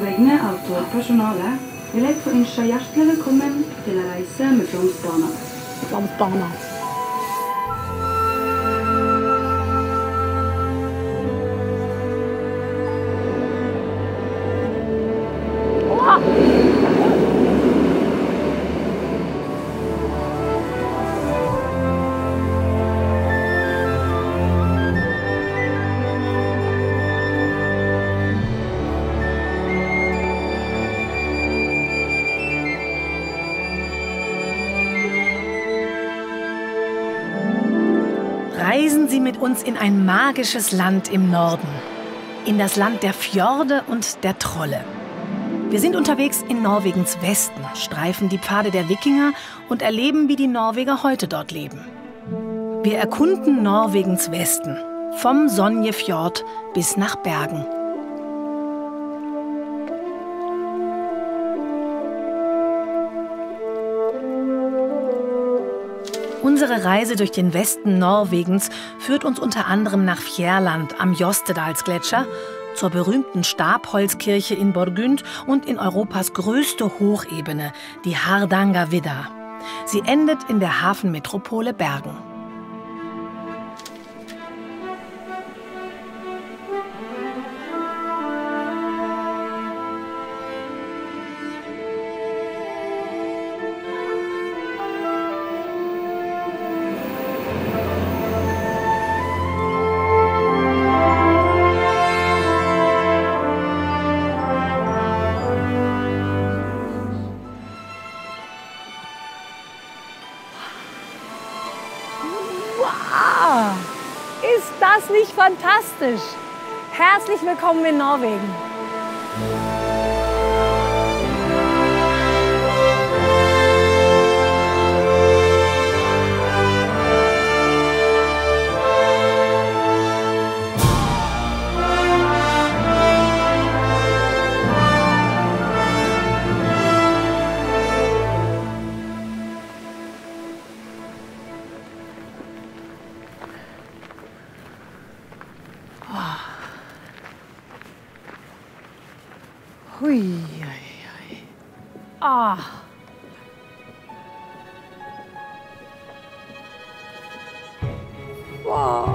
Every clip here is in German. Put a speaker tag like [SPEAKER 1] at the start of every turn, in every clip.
[SPEAKER 1] vegne av togpersonalet vil jeg få ønske hjertelig velkommen til en reise med Flåmsbana.
[SPEAKER 2] Flåmsbana.
[SPEAKER 3] Reisen Sie mit uns in ein magisches Land im Norden. In das Land der Fjorde und der Trolle. Wir sind unterwegs in Norwegens Westen, streifen die Pfade der Wikinger und erleben, wie die Norweger heute dort leben. Wir erkunden Norwegens Westen, vom Sonjefjord bis nach Bergen. Unsere Reise durch den Westen Norwegens führt uns unter anderem nach Fjærland am Jostedalsgletscher, zur berühmten Stabholzkirche in Borgund und in Europas größte Hochebene, die Hardangervidda. Sie endet in der Hafenmetropole Bergen.
[SPEAKER 2] Wow! Ist das nicht fantastisch? Herzlich willkommen in Norwegen. Hui, hui, hui. Ah. Wow.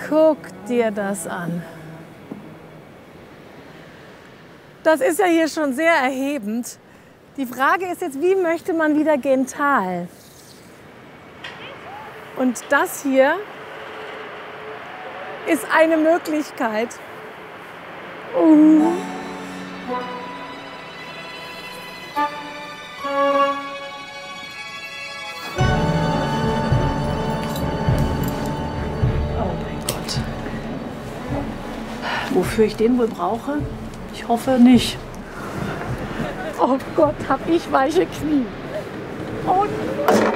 [SPEAKER 2] Guck dir das an. Das ist ja hier schon sehr erhebend. Die Frage ist jetzt, wie möchte man wieder gen Tal? Und das hier ist eine Möglichkeit. Oh mein Gott. Wofür ich den wohl brauche? Ich hoffe nicht. Oh Gott, hab ich weiche Knie. Oh nein.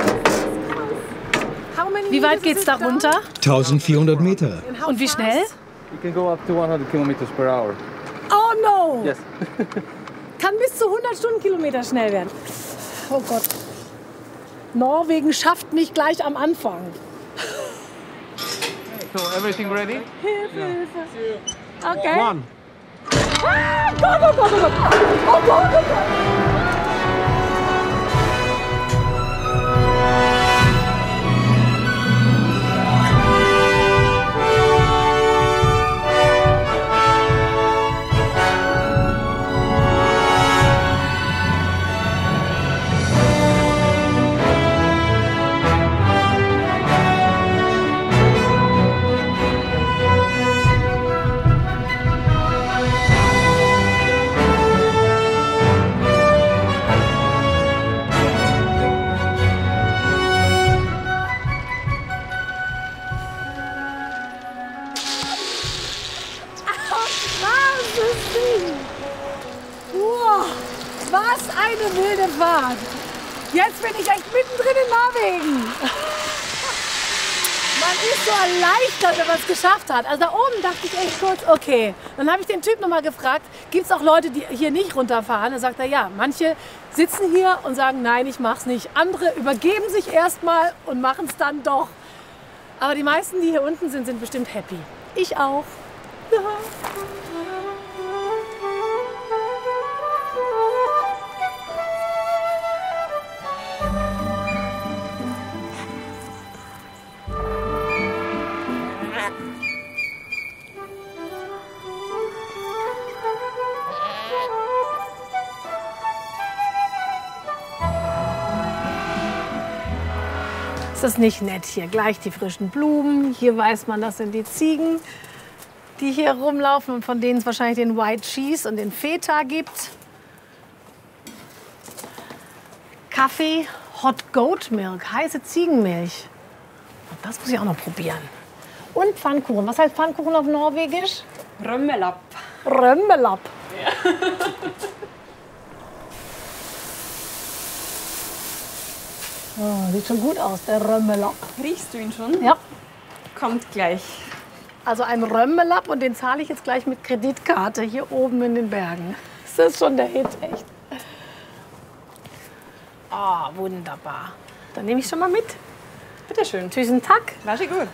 [SPEAKER 2] Wie weit geht's da runter?
[SPEAKER 4] 1400 Meter.
[SPEAKER 3] Und wie schnell?
[SPEAKER 5] You can go up to 100 kilometers per hour.
[SPEAKER 2] Oh no!
[SPEAKER 5] Yes.
[SPEAKER 2] Kann bis zu 100 Stundenkilometer schnell werden. Oh Gott. Norwegen schafft mich gleich am Anfang.
[SPEAKER 5] So, everything ready?
[SPEAKER 2] Hilfe, Hilfe. Okay.
[SPEAKER 5] One.
[SPEAKER 2] Ah, Gott, oh Gott, oh Gott. Oh Gott, oh Gott. Was eine wilde Fahrt. Jetzt bin ich echt mittendrin in Norwegen. Man ist so erleichtert, wenn man es geschafft hat. Also da oben dachte ich echt kurz, okay. Dann habe ich den Typ nochmal gefragt, gibt es auch Leute, die hier nicht runterfahren? Dann sagt er, ja, manche sitzen hier und sagen, nein, ich mach's nicht. Andere übergeben sich erstmal und machen es dann doch. Aber die meisten, die hier unten sind, sind bestimmt happy. Ich auch. Ist das nicht nett hier? Gleich die frischen Blumen. Hier weiß man, das sind die Ziegen, die hier rumlaufen und von denen es wahrscheinlich den White Cheese und den Feta gibt. Kaffee, Hot Goat Milk, heiße Ziegenmilch. Und das muss ich auch noch probieren. Und Pfannkuchen. Was heißt Pfannkuchen auf Norwegisch?
[SPEAKER 6] Römmelapp.
[SPEAKER 2] Römmelapp. Oh, sieht schon gut aus, der Römmelapp.
[SPEAKER 6] Riechst du ihn schon?
[SPEAKER 2] Ja.
[SPEAKER 6] Kommt gleich.
[SPEAKER 2] Also ein Römmelapp und den zahle ich jetzt gleich mit Kreditkarte hier oben in den Bergen. Das ist schon der Hit, echt. Oh, wunderbar. Dann nehme ich schon mal mit.
[SPEAKER 6] Bitte schön.
[SPEAKER 2] Tschüssen, Tag.
[SPEAKER 6] War schon gut.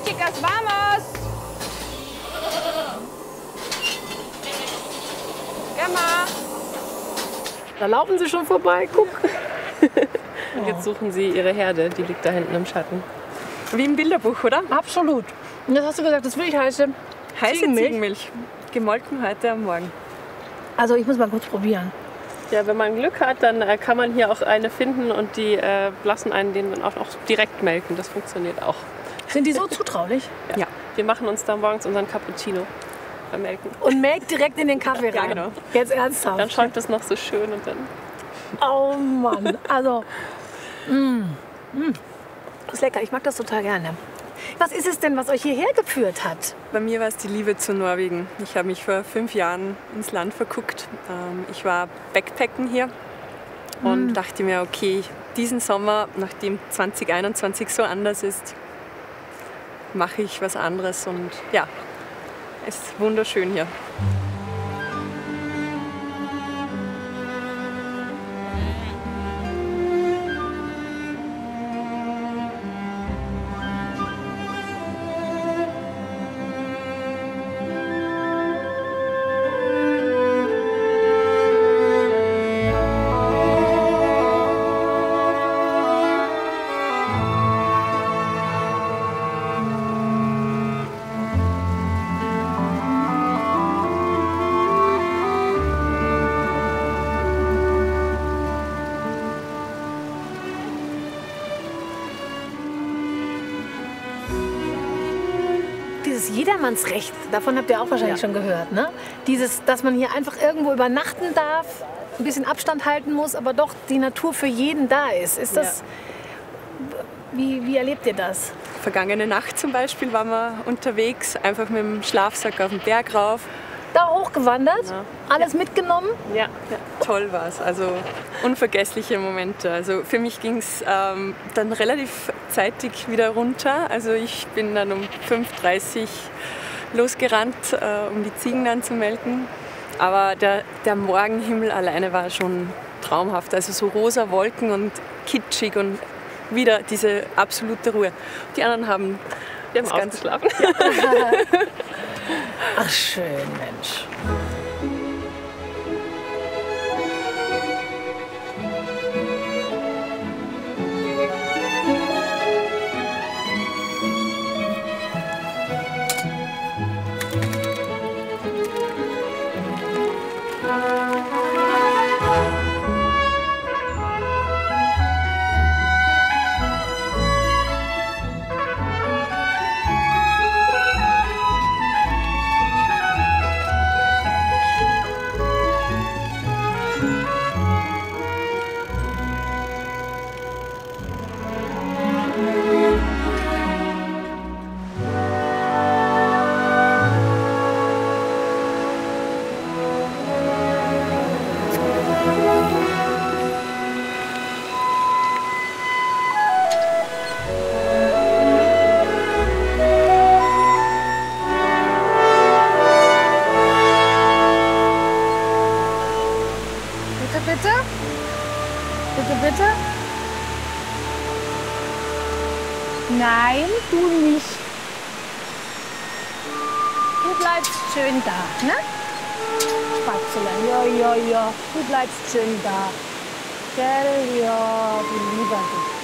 [SPEAKER 7] Chicas, vamos! Gemma!
[SPEAKER 2] Da laufen sie schon vorbei, guck.
[SPEAKER 7] Und jetzt suchen sie ihre Herde, die liegt da hinten im Schatten. Wie im Bilderbuch, oder?
[SPEAKER 2] Absolut. Und das hast du gesagt, das will ich heiße
[SPEAKER 7] Heiße
[SPEAKER 2] Ziegenmilch.
[SPEAKER 7] Ziegenmilch. Gemolken heute am Morgen.
[SPEAKER 2] Also ich muss mal kurz probieren.
[SPEAKER 7] Ja, wenn man Glück hat, dann kann man hier auch eine finden und die lassen einen den dann auch direkt melken. Das funktioniert auch.
[SPEAKER 2] Sind die so zutraulich?
[SPEAKER 7] Ja. Wir machen uns dann morgens unseren Cappuccino beim Melken.
[SPEAKER 2] Und melkt direkt in den Kaffee rein.
[SPEAKER 7] Ja, genau.
[SPEAKER 2] Jetzt ernsthaft.
[SPEAKER 7] Dann schäumt das noch so schön und dann...
[SPEAKER 2] Oh Mann, also ist lecker. Ich mag das total gerne. Was ist es denn, was euch hierher geführt hat?
[SPEAKER 6] Bei mir war es die Liebe zu Norwegen. Ich habe mich vor 5 Jahren ins Land verguckt. Ich war Backpacken hier und dachte mir, okay, diesen Sommer, nachdem 2021 so anders ist, mache ich was anderes und ja, es ist wunderschön hier.
[SPEAKER 2] Dieses Jedermannsrecht, davon habt ihr auch wahrscheinlich schon gehört, ne? Dieses, dass man hier einfach irgendwo übernachten darf, ein bisschen Abstand halten muss, aber doch die Natur für jeden da ist. Ist das, wie erlebt ihr das?
[SPEAKER 6] Vergangene Nacht zum Beispiel waren wir unterwegs, einfach mit dem Schlafsack auf den Berg rauf.
[SPEAKER 2] Da hochgewandert,
[SPEAKER 6] Ja.
[SPEAKER 2] alles mitgenommen.
[SPEAKER 6] Ja, toll war es. Also unvergessliche Momente. Also für mich ging es dann relativ zeitig wieder runter. Also ich bin dann um 5:30 Uhr losgerannt, um die Ziegen dann zu melken. Aber der Morgenhimmel alleine war schon traumhaft. Also so rosa Wolken und kitschig und wieder diese absolute Ruhe. Die anderen haben
[SPEAKER 7] Wir haben ausgeschlafen.
[SPEAKER 2] Ach schön, Mensch. bitte. Bitte, bitte. Nein, du nicht. Du bleibst schön da, ne? Spatzelein, ja. Du bleibst schön da. Gell, ja, du lieber du.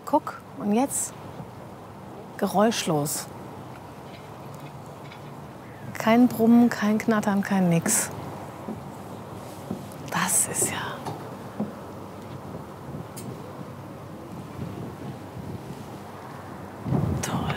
[SPEAKER 3] Guck, und jetzt geräuschlos. Kein Brummen, kein Knattern, kein Nix. Das ist ja... toll.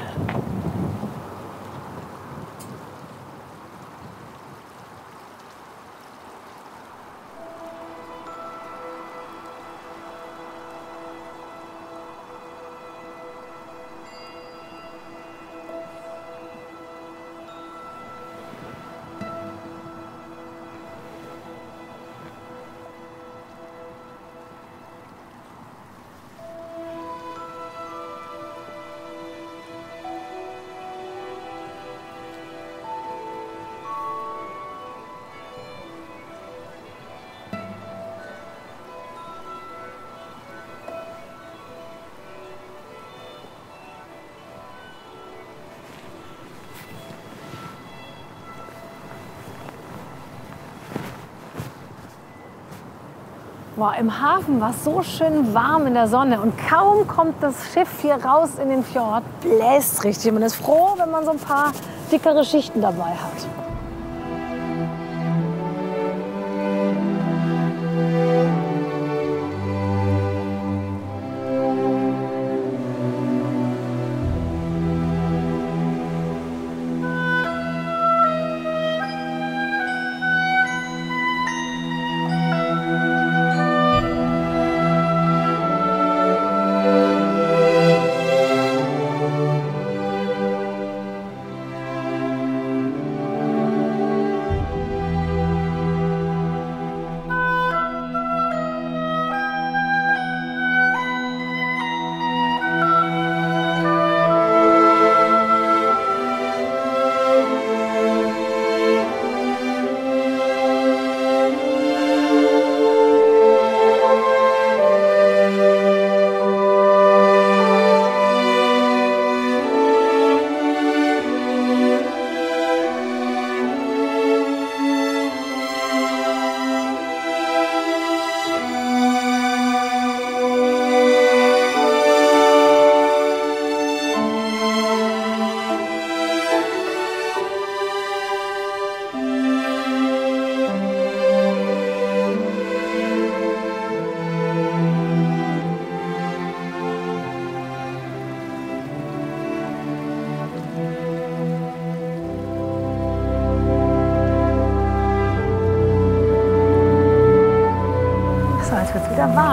[SPEAKER 3] Boah, im Hafen war es so schön warm in der Sonne und kaum kommt das Schiff hier raus in den Fjord, bläst richtig. Man ist froh, wenn man so ein paar dickere Schichten dabei hat.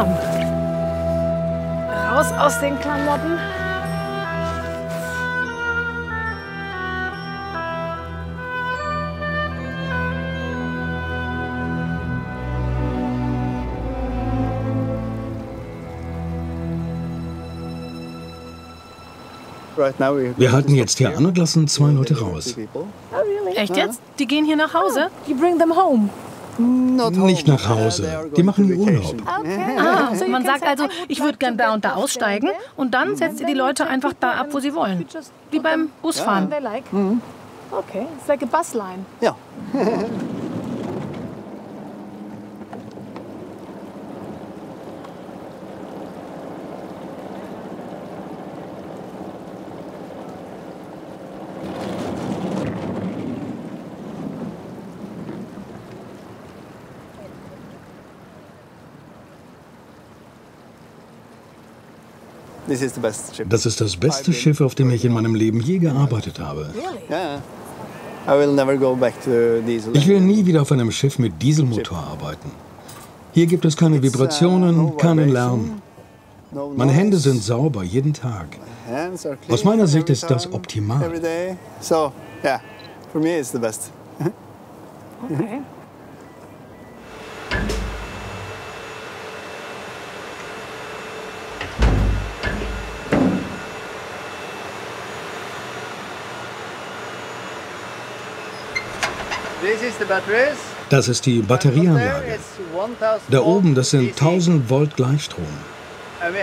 [SPEAKER 3] warm. Raus aus den Klamotten.
[SPEAKER 4] Wir halten jetzt hier an und lassen 2 Leute raus.
[SPEAKER 3] Echt jetzt? Die gehen hier nach Hause?
[SPEAKER 2] You bring them home.
[SPEAKER 4] Nicht nach Hause. Die machen hier Urlaub.
[SPEAKER 3] Ah, man sagt also, ich würde gern da und da aussteigen und dann setzt ihr die Leute einfach da ab, wo sie wollen. Wie beim Busfahren.
[SPEAKER 2] They like. Okay, it's like a bus line.
[SPEAKER 8] Ja.
[SPEAKER 4] Das ist das beste Schiff, auf dem ich in meinem Leben je gearbeitet habe. Ich will nie wieder auf einem Schiff mit Dieselmotor arbeiten. Hier gibt es keine Vibrationen, keinen Lärm. Meine Hände sind sauber jeden Tag. Aus meiner Sicht ist das optimal.
[SPEAKER 2] Okay.
[SPEAKER 4] Das ist die Batterieanlage. Da oben, das sind 1000 Volt Gleichstrom.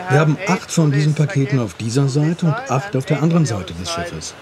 [SPEAKER 4] Wir haben 8 von diesen Paketen auf dieser Seite und 8 auf der anderen Seite des Schiffes.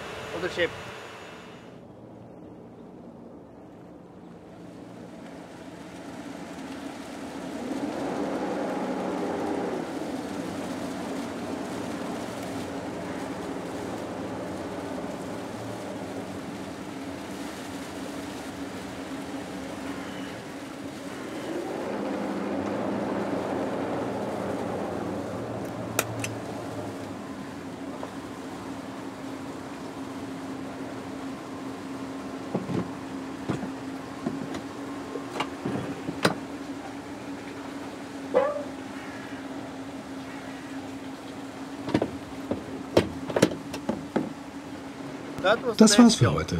[SPEAKER 4] Das war's für heute.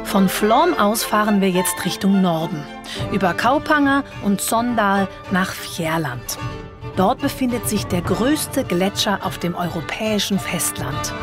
[SPEAKER 3] Von Flåm aus fahren wir jetzt Richtung Norden, über Kaupanger und Sondal nach Fjärland. Dort befindet sich der größte Gletscher auf dem europäischen Festland.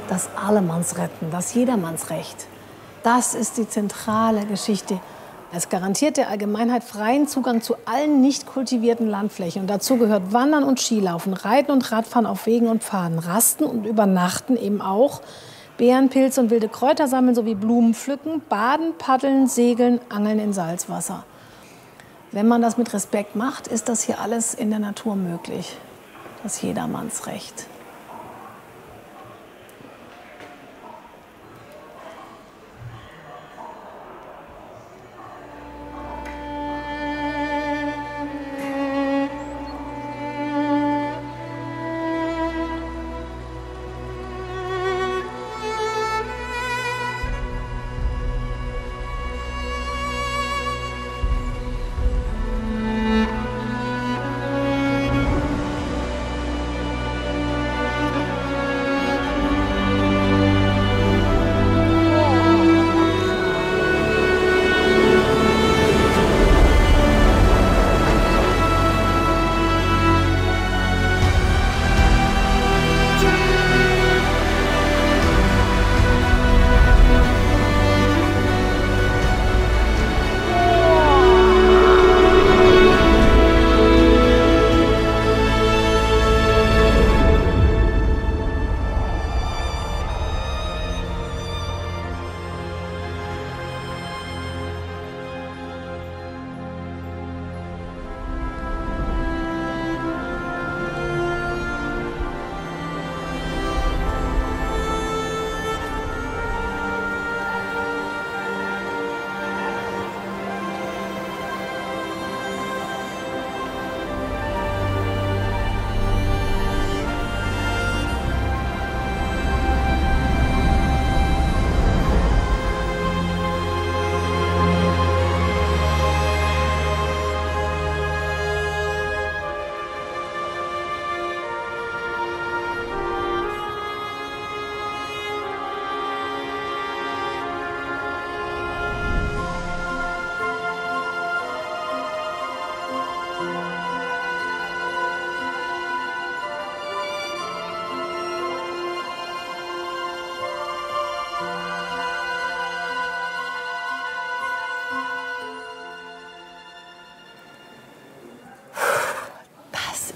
[SPEAKER 3] Das Allemannsretten, das Jedermannsrecht. Das ist die zentrale Geschichte. Es garantiert der Allgemeinheit freien Zugang zu allen nicht kultivierten Landflächen. Und dazu gehört Wandern und Skilaufen, Reiten und Radfahren auf Wegen und Pfaden, Rasten und Übernachten eben auch, Beeren, Pilze und wilde Kräuter sammeln sowie Blumen pflücken, baden, paddeln, segeln, angeln in Salzwasser. Wenn man das mit Respekt macht, ist das hier alles in der Natur möglich. Das Jedermannsrecht.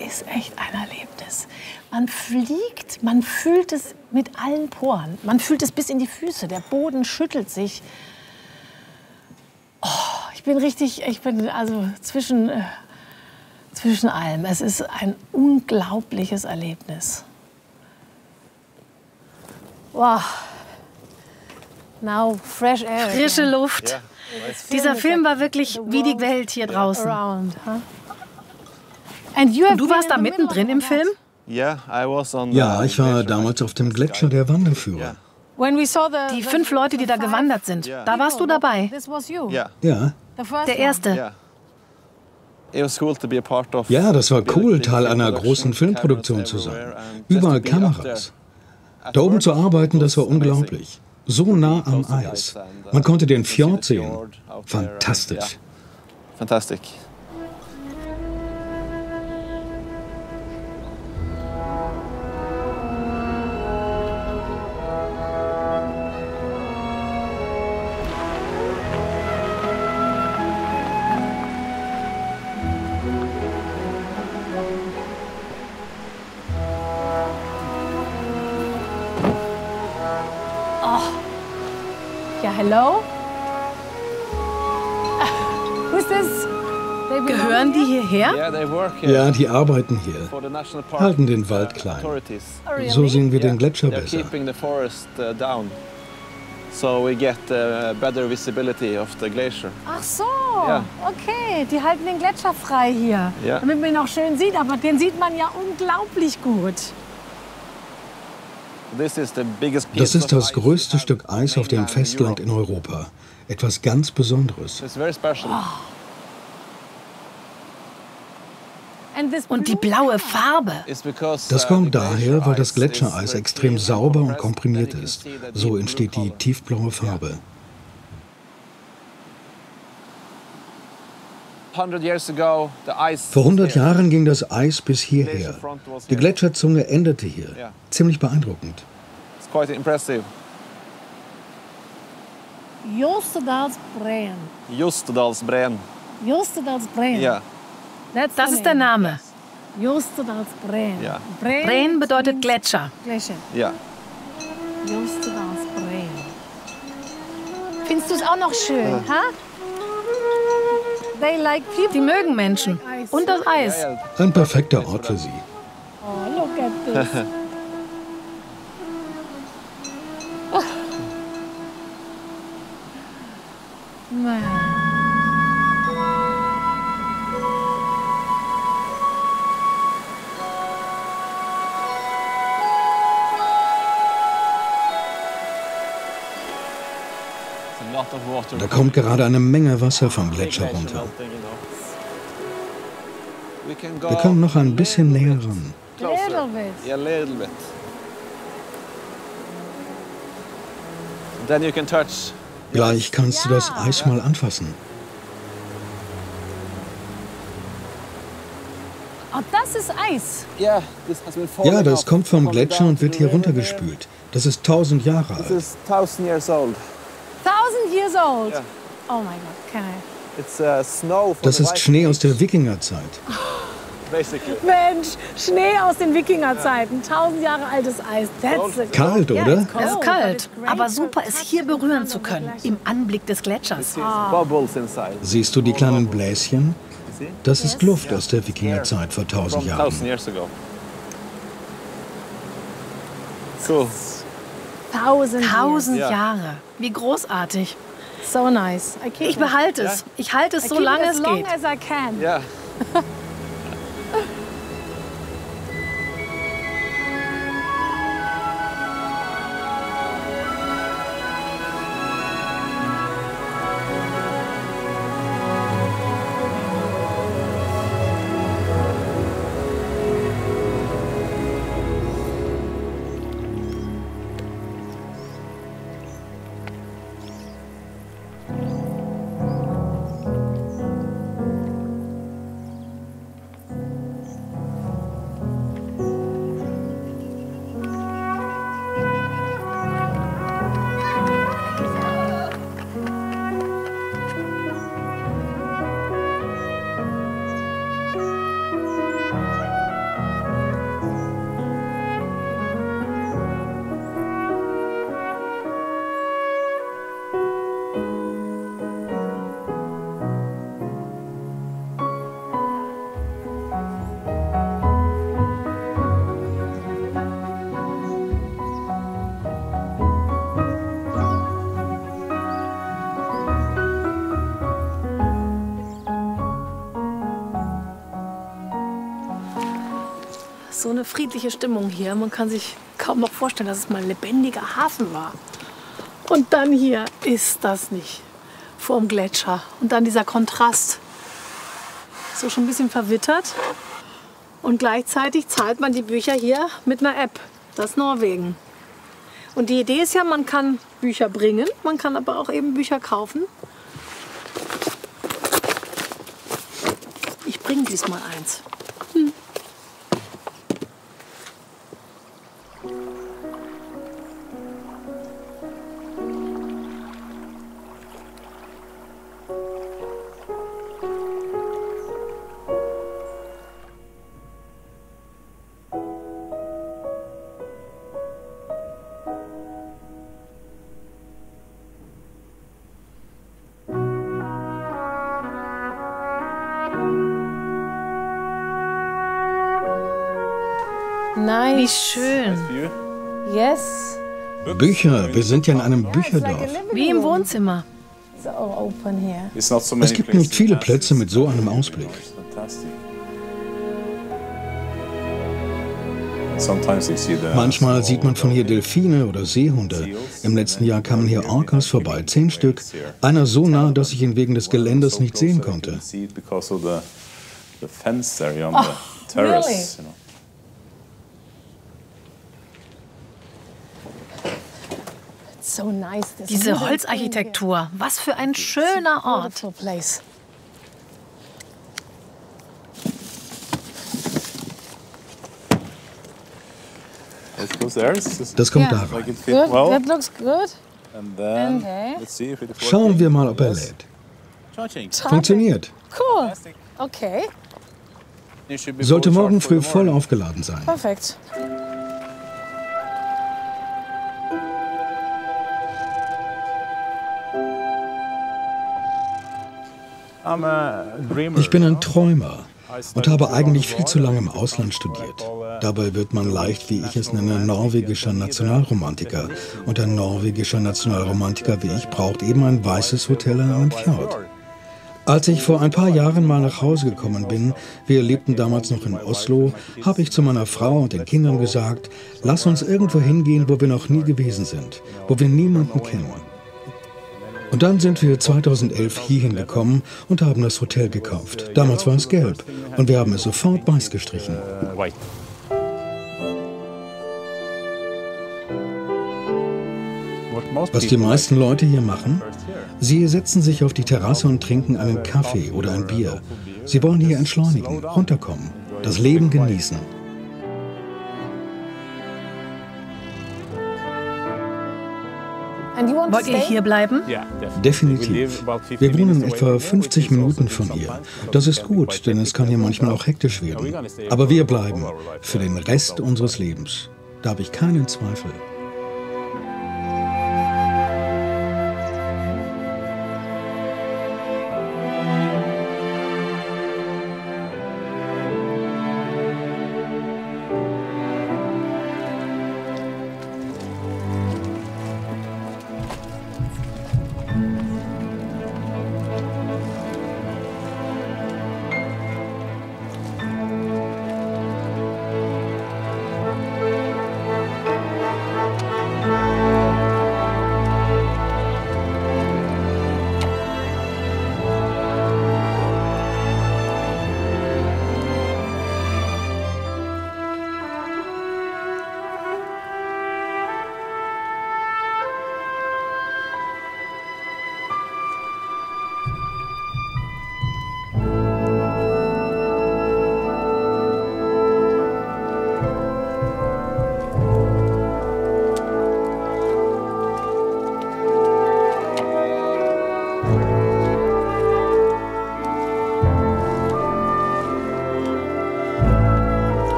[SPEAKER 3] Ist echt ein Erlebnis. Man fliegt, man fühlt es mit allen Poren. Man fühlt es bis in die Füße. Der Boden schüttelt sich. Oh, ich bin also zwischen allem. Es ist ein unglaubliches Erlebnis. Wow. Now fresh air.
[SPEAKER 2] Frische Luft. Dieser Film war wirklich wie die Welt hier draußen. Und du warst da mittendrin im Film?
[SPEAKER 4] Ja, ich war damals auf dem Gletscher der Wanderführer.
[SPEAKER 3] Die 5 Leute, die da gewandert sind, da warst du dabei?
[SPEAKER 4] Ja.
[SPEAKER 3] Der Erste?
[SPEAKER 4] Ja, das war cool, Teil einer großen Filmproduktion zu sein. Überall Kameras. Da oben zu arbeiten, das war unglaublich. So nah am Eis. Man konnte den Fjord sehen. Fantastisch.
[SPEAKER 8] Fantastisch.
[SPEAKER 3] Ja, hello? Who's this?
[SPEAKER 2] Gehören die hierher?
[SPEAKER 4] Ja, die arbeiten hier. Halten den Wald klein. So sehen wir den Gletscher besser.
[SPEAKER 3] Ach so, okay. Die halten den Gletscher frei hier, damit man ihn auch schön sieht. Aber den sieht man ja unglaublich gut.
[SPEAKER 4] Das ist das größte Stück Eis auf dem Festland in Europa. Etwas ganz Besonderes.
[SPEAKER 3] Und die blaue Farbe.
[SPEAKER 4] Das kommt daher, weil das Gletschereis extrem sauber und komprimiert ist. So entsteht die tiefblaue Farbe. Vor 100 Jahren ging das Eis bis hierher. Die Gletscherzunge endete hier. Ziemlich beeindruckend.
[SPEAKER 8] It's quite impressive.
[SPEAKER 2] Jostedalsbreen.
[SPEAKER 8] Jostedalsbreen.
[SPEAKER 2] Jostedalsbreen.
[SPEAKER 8] Ja.
[SPEAKER 3] Das ist der Name.
[SPEAKER 2] Jostedalsbreen.
[SPEAKER 8] Ja.
[SPEAKER 3] Breen bedeutet Gletscher.
[SPEAKER 2] Gletscher.
[SPEAKER 8] Ja.
[SPEAKER 2] Jostedalsbreen. Findest du es auch noch schön, ha? They like people.
[SPEAKER 3] Die mögen Menschen und das Eis.
[SPEAKER 4] Ein perfekter Ort für sie.
[SPEAKER 2] Oh, look at this. Man.
[SPEAKER 4] Da kommt gerade eine Menge Wasser vom Gletscher runter. Wir können noch ein bisschen näher ran.
[SPEAKER 2] Little bit.
[SPEAKER 8] Yeah, a little bit. Then you can touch.
[SPEAKER 4] Gleich kannst du das Eis mal anfassen.
[SPEAKER 2] Oh, das ist Eis.
[SPEAKER 8] Yeah, this has been falling
[SPEAKER 4] Ja, das
[SPEAKER 8] off
[SPEAKER 4] kommt vom
[SPEAKER 8] from the
[SPEAKER 4] Gletscher und wird hier
[SPEAKER 8] downhill river.
[SPEAKER 4] runtergespült. Das ist 1000 Jahre
[SPEAKER 8] This
[SPEAKER 4] alt.
[SPEAKER 8] is 1000 years old.
[SPEAKER 2] 1000 years old.
[SPEAKER 8] Yeah.
[SPEAKER 2] Oh my God, can I?
[SPEAKER 8] It's snow from
[SPEAKER 4] Das
[SPEAKER 8] the
[SPEAKER 4] ist Schnee aus der Wikingerzeit.
[SPEAKER 8] basically.
[SPEAKER 2] Mensch, Schnee aus den Wikingerzeiten. 1000 Jahre altes Eis. That's it.
[SPEAKER 4] Kalt, oder?
[SPEAKER 3] Es ist kalt, aber super, es hier berühren zu können, im Anblick des Gletschers.
[SPEAKER 8] Bubbles inside.
[SPEAKER 4] Siehst du die kleinen Bläschen?
[SPEAKER 8] You see?
[SPEAKER 4] Das ist Luft aus der Wikingerzeit vor 1000
[SPEAKER 8] From 1000
[SPEAKER 4] Jahren.
[SPEAKER 8] years ago. Cool.
[SPEAKER 3] 1000
[SPEAKER 8] Ja.
[SPEAKER 3] Jahre. Wie großartig.
[SPEAKER 2] So nice. I keep
[SPEAKER 3] Ich behalte es. Ich halte es
[SPEAKER 2] I
[SPEAKER 3] so
[SPEAKER 2] keep
[SPEAKER 3] lange
[SPEAKER 2] it as
[SPEAKER 3] es
[SPEAKER 2] long
[SPEAKER 3] geht.
[SPEAKER 2] as I can.
[SPEAKER 8] Yeah.
[SPEAKER 3] So eine friedliche Stimmung hier. Man kann sich kaum noch vorstellen, dass es mal ein lebendiger Hafen war.
[SPEAKER 2] Und dann hier ist das nicht. Vorm Gletscher. Und dann dieser Kontrast. So schon ein bisschen verwittert. Und gleichzeitig zahlt man die Bücher hier mit einer App. Das ist Norwegen. Und die Idee ist ja, man kann Bücher bringen, man kann aber auch eben Bücher kaufen. Ich bringe diesmal eins. Nice.
[SPEAKER 3] Wie schön.
[SPEAKER 2] Yes.
[SPEAKER 4] Bücher, wir sind ja in einem Bücherdorf.
[SPEAKER 3] Wie im Wohnzimmer.
[SPEAKER 2] So open here.
[SPEAKER 4] Es gibt nicht viele Plätze mit so einem Ausblick. Manchmal sieht man von hier Delfine oder Seehunde. Im letzten Jahr kamen hier Orcas vorbei, 10 Stück. Einer so nah, dass ich ihn wegen des Geländes nicht sehen konnte.
[SPEAKER 2] Really? So nice.
[SPEAKER 3] Diese Holzarchitektur, was für ein schöner Ort.
[SPEAKER 2] Place.
[SPEAKER 4] Das kommt da rein.
[SPEAKER 2] Good. That looks good. Okay.
[SPEAKER 4] Schauen wir mal, ob er lädt. Funktioniert.
[SPEAKER 2] Cool. Okay.
[SPEAKER 4] Sollte morgen früh voll aufgeladen sein.
[SPEAKER 2] Perfekt.
[SPEAKER 4] Ich bin ein Träumer und habe eigentlich viel zu lange im Ausland studiert. Dabei wird man leicht, wie ich es nenne, norwegischer Nationalromantiker. Und ein norwegischer Nationalromantiker wie ich braucht eben ein weißes Hotel an einem Fjord. Als ich vor ein paar Jahren mal nach Hause gekommen bin, wir lebten damals noch in Oslo, habe ich zu meiner Frau und den Kindern gesagt, lass uns irgendwo hingehen, wo wir noch nie gewesen sind, wo wir niemanden kennen. Und dann sind wir 2011 hierhin gekommen und haben das Hotel gekauft. Damals war es gelb und wir haben es sofort weiß gestrichen. Was die meisten Leute hier machen? Sie setzen sich auf die Terrasse und trinken einen Kaffee oder ein Bier. Sie wollen hier entschleunigen, runterkommen, das Leben genießen.
[SPEAKER 3] Wollt ihr hier bleiben?
[SPEAKER 4] Definitiv. Wir wohnen etwa 50 Minuten von ihr. Das ist gut, denn es kann hier manchmal auch hektisch werden. Aber wir bleiben für den Rest unseres Lebens. Da habe ich keinen Zweifel.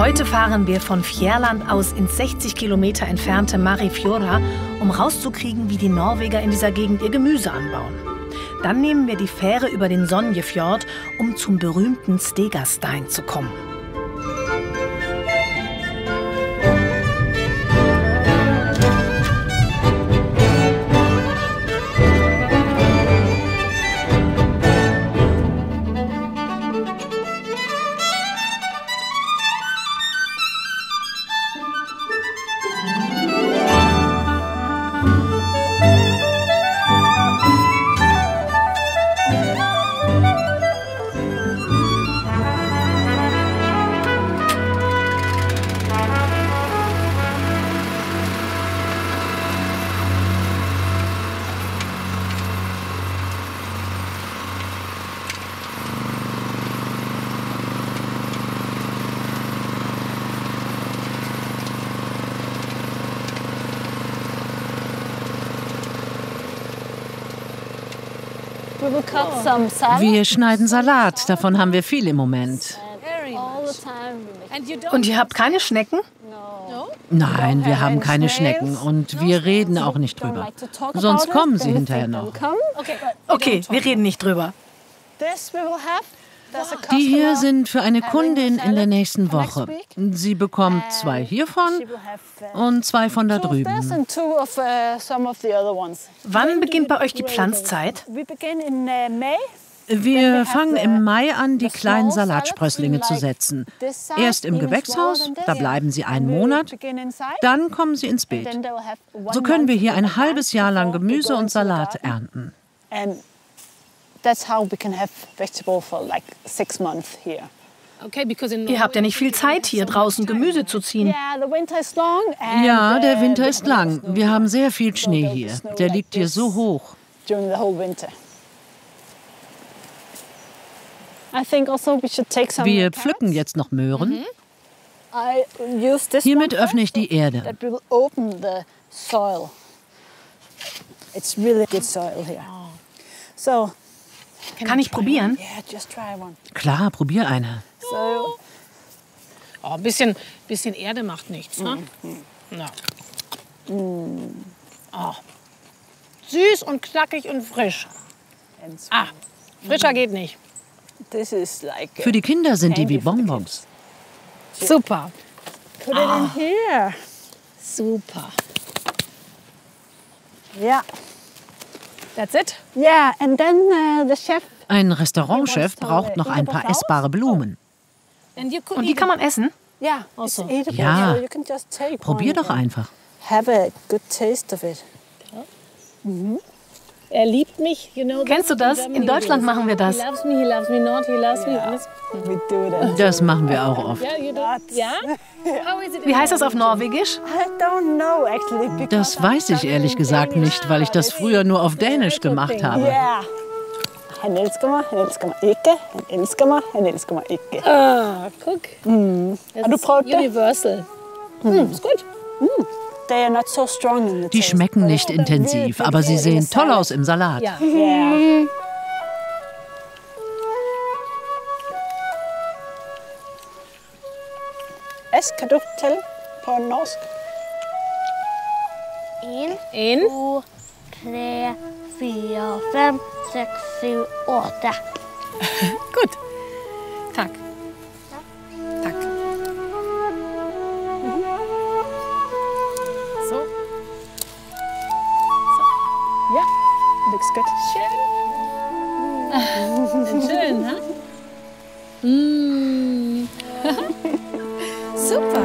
[SPEAKER 3] Heute fahren wir von Fjærland aus ins 60 Kilometer entfernte Marifjøra, um rauszukriegen, wie die Norweger in dieser Gegend ihr Gemüse anbauen. Dann nehmen wir die Fähre über den Sonjefjord, um zum berühmten Stegastein zu kommen.
[SPEAKER 9] Wir schneiden Salat, davon haben wir viel im Moment.
[SPEAKER 3] Und ihr habt keine Schnecken?
[SPEAKER 9] Nein, wir haben keine Schnecken und wir reden auch nicht drüber. Sonst kommen sie hinterher noch.
[SPEAKER 3] Okay, wir reden nicht drüber.
[SPEAKER 9] Die hier sind für eine Kundin in der nächsten Woche. Sie bekommt 2 hiervon und 2 von da drüben.
[SPEAKER 3] Wann beginnt bei euch die Pflanzzeit?
[SPEAKER 9] Wir fangen im Mai an, die kleinen Salatsprösslinge zu setzen. Erst im Gewächshaus, da bleiben sie einen Monat, dann kommen sie ins Beet. So können wir hier ein halbes Jahr lang Gemüse und Salat ernten.
[SPEAKER 3] Ihr habt ja nicht viel Zeit, hier draußen Gemüse zu ziehen.
[SPEAKER 9] Ja, der Winter ist lang. Wir haben sehr viel Schnee hier. Der liegt hier so hoch. Wir pflücken jetzt noch Möhren. Hiermit öffne ich die Erde.
[SPEAKER 3] Kann ich probieren?
[SPEAKER 9] Klar, probier eine.
[SPEAKER 2] Oh, ein bisschen Erde macht nichts, ne? Ja. Oh. Süß und knackig und frisch. Frischer geht nicht.
[SPEAKER 9] Für die Kinder sind die wie Bonbons.
[SPEAKER 2] Super.
[SPEAKER 10] Put it in here.
[SPEAKER 2] Super.
[SPEAKER 10] Yeah.
[SPEAKER 2] That's it?
[SPEAKER 10] Yeah, and then the chef.
[SPEAKER 9] Ein Restaurantchef braucht noch ein paar essbare Blumen.
[SPEAKER 3] Und die kann man essen?
[SPEAKER 10] Yeah, it's eatable.
[SPEAKER 9] Ja,
[SPEAKER 10] So you can just take
[SPEAKER 9] probier
[SPEAKER 10] one
[SPEAKER 9] doch einfach.
[SPEAKER 10] Have a good taste of it.
[SPEAKER 2] Er liebt mich.
[SPEAKER 3] Kennst du das? In Deutschland machen wir das.
[SPEAKER 2] He loves me not, he loves me.
[SPEAKER 10] We do that.
[SPEAKER 9] Das machen wir auch oft.
[SPEAKER 2] Ja?
[SPEAKER 3] Wie heißt das auf Norwegisch?
[SPEAKER 10] I don't know actually.
[SPEAKER 9] Das weiß ich ehrlich gesagt nicht, weil ich das früher nur auf Dänisch gemacht habe.
[SPEAKER 10] Yeah. Han elsker mig, han elsker mig ikke. Han elsker mig, han elsker mig ikke.
[SPEAKER 2] Guck.
[SPEAKER 10] Har du prøvet det?
[SPEAKER 2] Universal. Ist gut.
[SPEAKER 10] They are not so strong in the
[SPEAKER 9] Die
[SPEAKER 10] taste,
[SPEAKER 9] schmecken
[SPEAKER 10] but
[SPEAKER 9] nicht
[SPEAKER 10] they're really
[SPEAKER 9] intensiv,
[SPEAKER 10] good
[SPEAKER 9] aber sie
[SPEAKER 10] in the
[SPEAKER 9] sehen toll
[SPEAKER 10] salad.
[SPEAKER 9] aus im Salat.
[SPEAKER 2] Ja.
[SPEAKER 10] Yeah. Ask, kan du tælle på norsk?
[SPEAKER 2] 1,
[SPEAKER 11] 2, 3, 4, 5, 6, 7, 8.
[SPEAKER 2] Gut. Tak. Tak. So.
[SPEAKER 10] Ja, looks good.
[SPEAKER 2] Schön, ha? Super.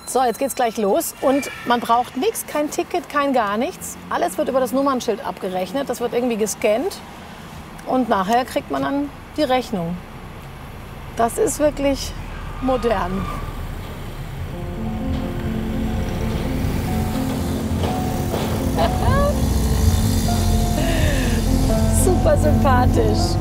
[SPEAKER 2] So, jetzt geht's gleich los und man braucht nichts, kein Ticket, kein gar nichts. Alles wird über das Nummernschild abgerechnet, das wird irgendwie gescannt und nachher kriegt man dann die Rechnung. Das ist wirklich modern. Super sympathisch.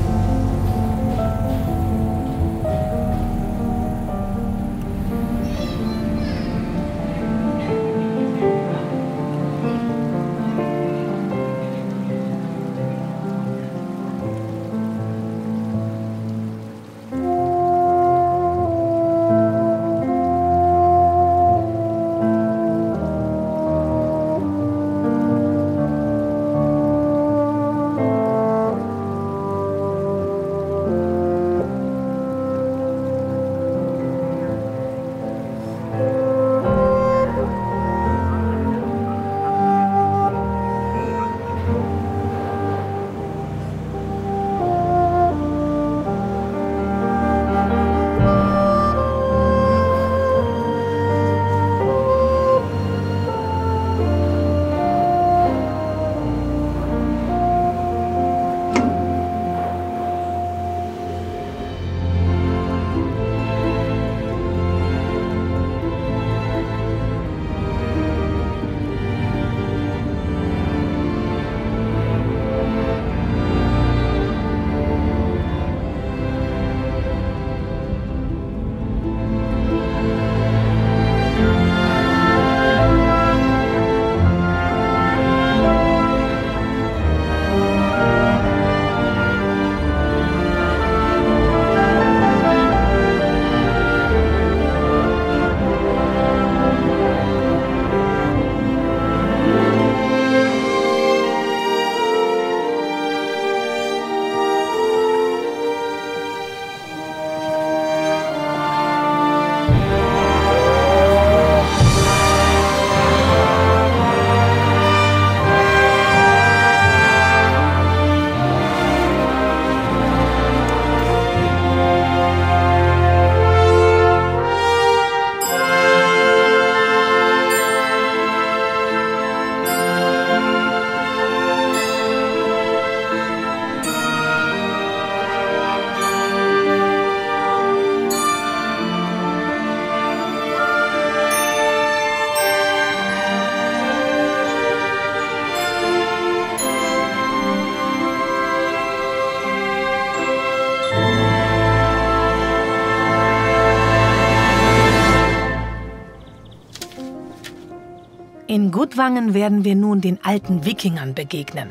[SPEAKER 3] In Gudvangen werden wir nun den alten Wikingern begegnen.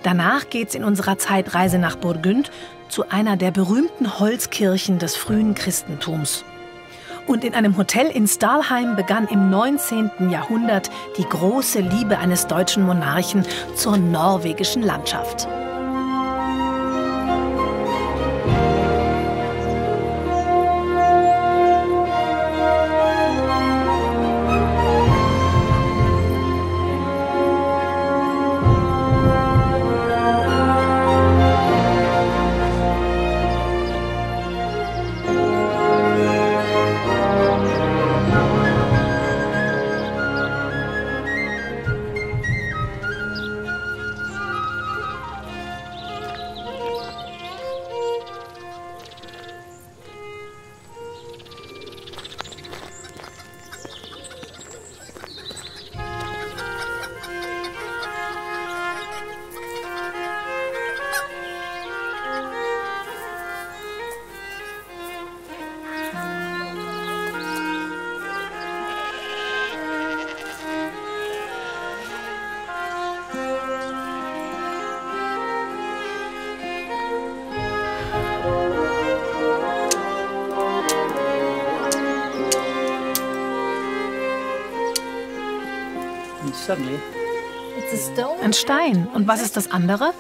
[SPEAKER 3] Danach geht's in unserer Zeitreise nach Burgund zu einer der berühmten Holzkirchen des frühen Christentums. Und in einem Hotel in Stalheim begann im 19. Jahrhundert die große Liebe eines deutschen Monarchen zur norwegischen Landschaft. Ein Stein. Und was ist das andere?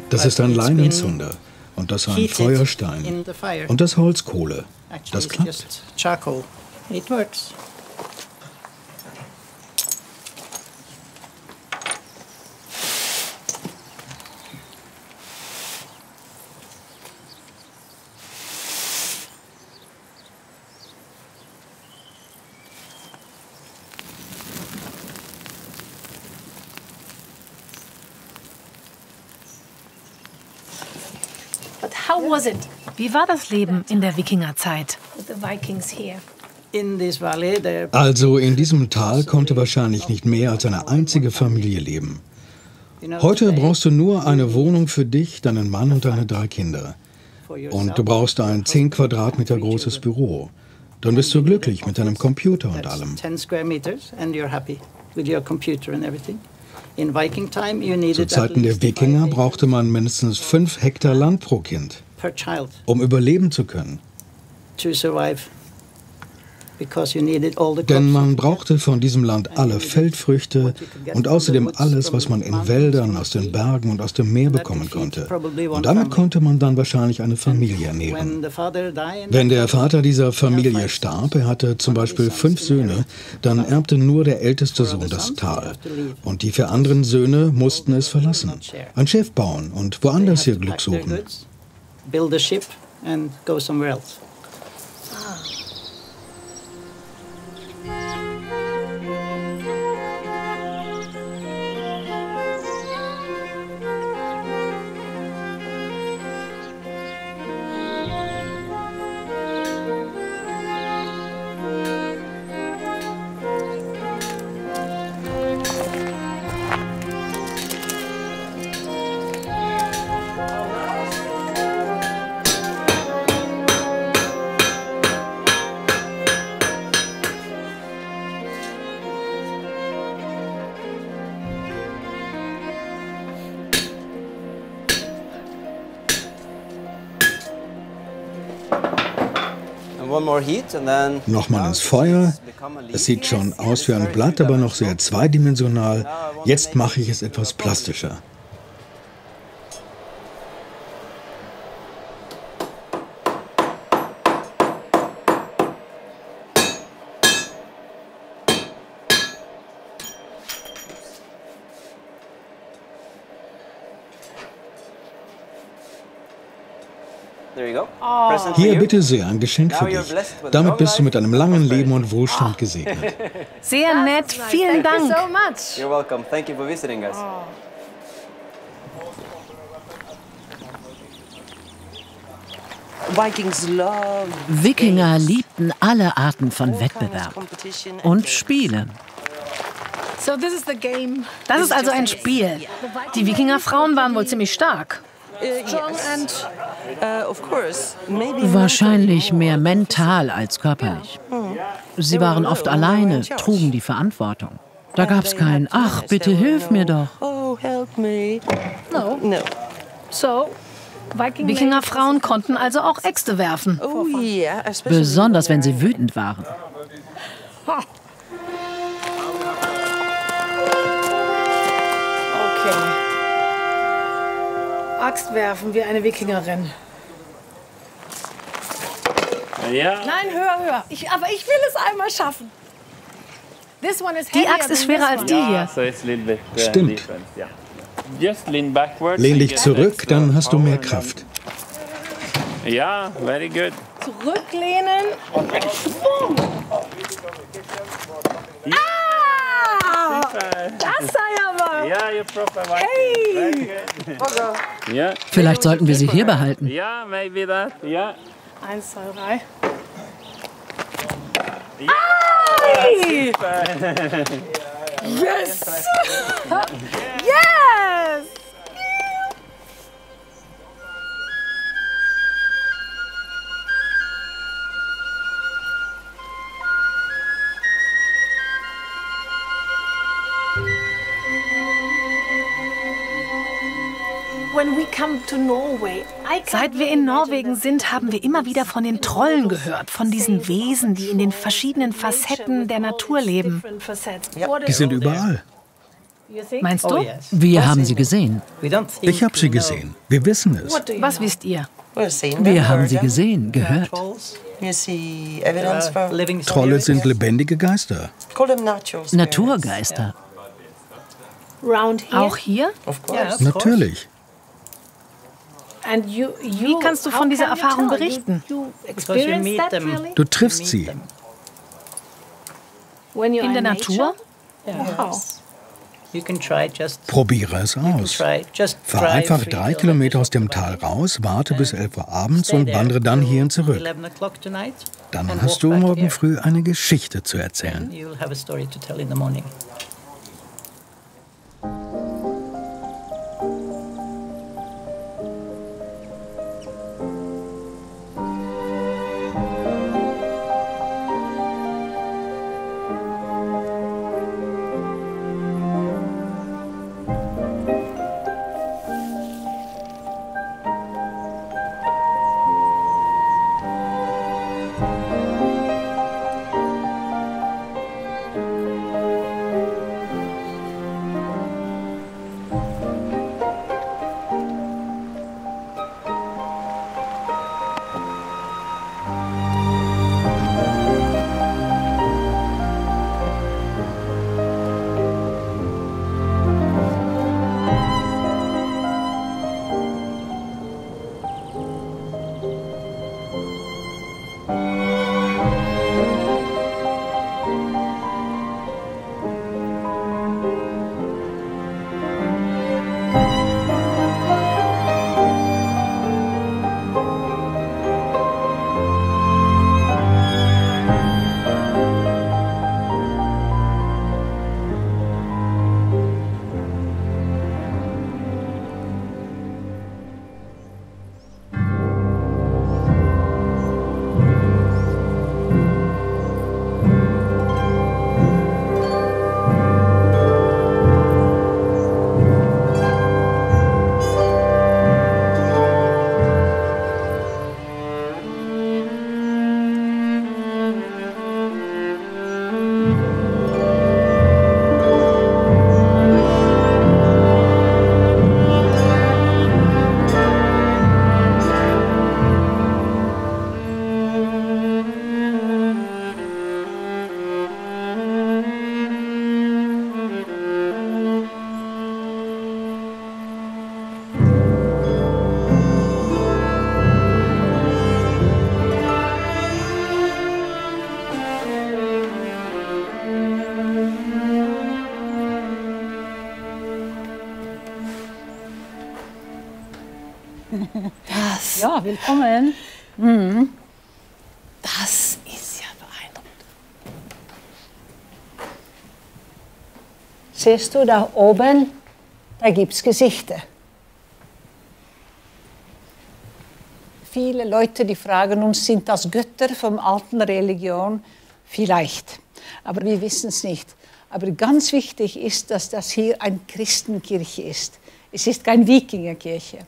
[SPEAKER 4] Das ist ein Leinenzunder. Und das ein Feuerstein. Und das Holzkohle. Das klappt.
[SPEAKER 3] Wie war das Leben in der Wikingerzeit?
[SPEAKER 4] Also in diesem Tal konnte wahrscheinlich nicht mehr als eine einzige Familie leben. Heute brauchst du nur eine Wohnung für dich, deinen Mann und deine 3 Kinder. Und du brauchst ein 10 Quadratmeter großes Büro. Dann bist du glücklich mit deinem Computer und allem. Zu Zeiten der Wikinger brauchte man mindestens 5 Hektar Land pro Kind, um überleben zu können. Denn man brauchte von diesem Land alle Feldfrüchte und außerdem alles, was man in Wäldern, aus den Bergen und aus dem Meer bekommen konnte. Und damit konnte man dann wahrscheinlich eine Familie ernähren. Wenn der Vater dieser Familie starb, er hatte zum Beispiel 5 Söhne, dann erbte nur der älteste Sohn das Tal. Und die 4 anderen Söhne mussten es verlassen, ein Schiff bauen und woanders ihr Glück suchen. Nochmal ins Feuer. Es sieht schon aus wie ein Blatt, aber noch sehr zweidimensional. Jetzt mache ich es etwas plastischer. Hier, bitte sehr, ein Geschenk für dich. Damit bist du mit einem langen Leben und Wohlstand gesegnet.
[SPEAKER 3] Sehr nett, vielen Dank.
[SPEAKER 12] You're welcome. Thank you for visiting us.
[SPEAKER 9] Wikinger liebten alle Arten von Wettbewerb und Spielen.
[SPEAKER 3] Das ist also ein Spiel. Die Wikingerfrauen waren wohl ziemlich stark.
[SPEAKER 9] Wahrscheinlich mehr mental als körperlich. Sie waren oft alleine, trugen die Verantwortung. Da gab es kein »Ach, bitte hilf mir doch«.
[SPEAKER 3] Wikingerfrauen konnten also auch Äxte werfen.
[SPEAKER 9] Besonders wenn sie wütend waren.
[SPEAKER 2] Okay. Axt werfen wie eine Wikingerin.
[SPEAKER 13] Ja.
[SPEAKER 2] Nein, höher. Aber ich will es einmal schaffen.
[SPEAKER 3] Die Axt ist schwerer als die hier.
[SPEAKER 4] Stimmt. Lehn dich zurück, dann hast du mehr Kraft.
[SPEAKER 13] Ja, very good.
[SPEAKER 2] Zurücklehnen und ein Schwung. Ah! Das sei aber.
[SPEAKER 13] Ja, you're proper.
[SPEAKER 2] Hey!
[SPEAKER 13] Ja.
[SPEAKER 9] Vielleicht sollten wir sie hier behalten.
[SPEAKER 13] Ja, maybe that. Ja.
[SPEAKER 2] 1, 2, 3.
[SPEAKER 13] Ja.
[SPEAKER 2] Hey! Yes! Yes!
[SPEAKER 3] Seit wir in Norwegen sind, haben wir immer wieder von den Trollen gehört, von diesen Wesen, die in den verschiedenen Facetten der Natur leben.
[SPEAKER 4] Die sind überall.
[SPEAKER 3] Meinst du?
[SPEAKER 9] Wir haben sie gesehen.
[SPEAKER 4] Ich habe sie gesehen. Wir wissen es.
[SPEAKER 3] Was wisst ihr?
[SPEAKER 9] Wir haben sie gesehen, gehört.
[SPEAKER 4] Trolle sind lebendige Geister.
[SPEAKER 9] Naturgeister.
[SPEAKER 3] Auch hier?
[SPEAKER 4] Natürlich.
[SPEAKER 3] Wie kannst du von dieser Erfahrung berichten?
[SPEAKER 4] Du triffst sie.
[SPEAKER 3] In der Natur?
[SPEAKER 4] Probiere es aus. Fahr einfach 3 Kilometer aus dem Tal raus, warte bis 11 Uhr abends und wandere dann hierhin zurück. Dann hast du morgen früh eine Geschichte zu erzählen.
[SPEAKER 10] Ja, willkommen.
[SPEAKER 2] Mhm. Das ist ja beeindruckend.
[SPEAKER 10] Siehst du da oben, da gibt es Gesichter. Viele Leute, die fragen uns, sind das Götter von alten Religion? Vielleicht, aber wir wissen es nicht. Aber ganz wichtig ist, dass das hier eine Christenkirche ist. Es ist keine Wikingerkirche.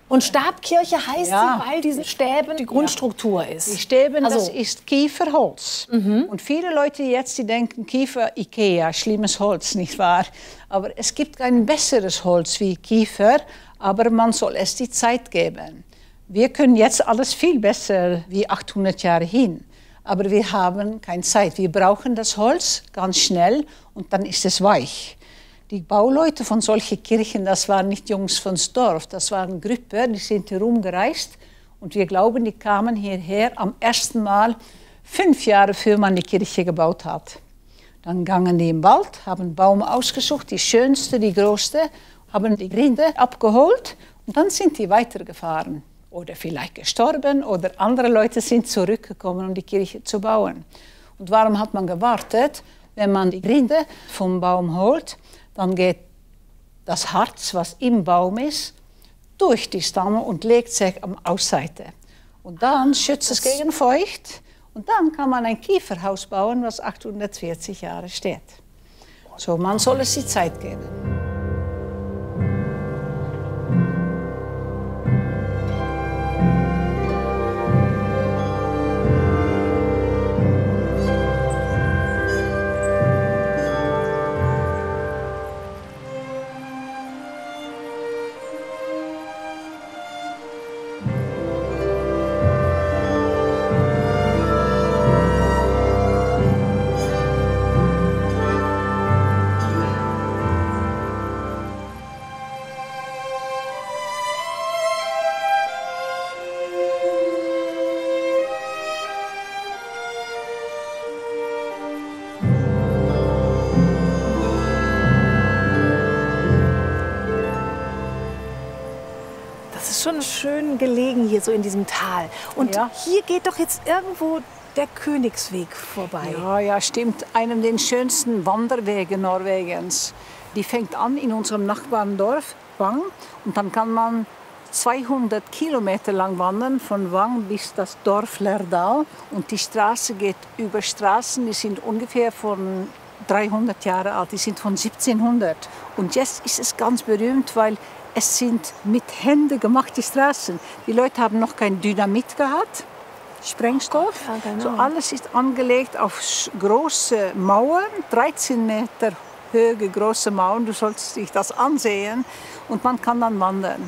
[SPEAKER 3] Und Stabkirche heißt sie, weil diese Stäben die Grundstruktur ist.
[SPEAKER 10] Die Stäben, das ist Kieferholz. Und viele Leute jetzt, die denken, Kiefer, Ikea, schlimmes Holz, nicht wahr? Aber es gibt kein besseres Holz wie Kiefer, aber man soll es die Zeit geben. Wir können jetzt alles viel besser wie 800 Jahre hin, aber wir haben keine Zeit. Wir brauchen das Holz ganz schnell und dann ist es weich. Die Bauleute von solchen Kirchen, das waren nicht Jungs von Dorf, das waren Gruppen, die sind herumgereist. Und wir glauben, die kamen hierher am ersten Mal 5 Jahre, bevor man die Kirche gebaut hat. Dann gingen die im Wald, haben einen Baum ausgesucht, die schönste, die größte, haben die Rinde abgeholt und dann sind die weitergefahren. Oder vielleicht gestorben oder andere Leute sind zurückgekommen, um die Kirche zu bauen. Und warum hat man gewartet? Wenn man die Rinde vom Baum holt, dann geht das Harz, was im Baum ist, durch die Stämme und legt sich am Ausseite. Und dann schützt es gegen Feucht. Und dann kann man ein Kieferhaus bauen, was 840 Jahre steht. So, man soll es die Zeit geben.
[SPEAKER 3] Schon schön gelegen hier so in diesem Tal. Und hier geht doch jetzt irgendwo der Königsweg vorbei.
[SPEAKER 10] Ja, stimmt. Einem der schönsten Wanderwege Norwegens. Die fängt an in unserem Nachbarndorf Vang und dann kann man 200 Kilometer lang wandern, von Vang bis das Dorf Lærdal. Und die Straße geht über Straßen, die sind ungefähr von 300 Jahre alt, die sind von 1700. Und jetzt ist es ganz berühmt, weil es sind mit Händen gemachte Straßen. Die Leute haben noch kein Dynamit gehabt, Sprengstoff. Ja, genau. So alles ist angelegt auf große Mauern, 13 Meter hohe große Mauern. Du sollst dich das ansehen und man kann dann wandern.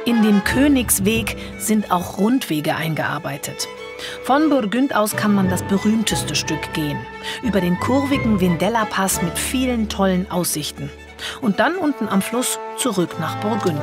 [SPEAKER 3] In den Königsweg sind auch Rundwege eingearbeitet. Von Burgund aus kann man das berühmteste Stück gehen. Über den kurvigen Vindella-Pass mit vielen tollen Aussichten. Und dann unten am Fluss zurück nach Burgund.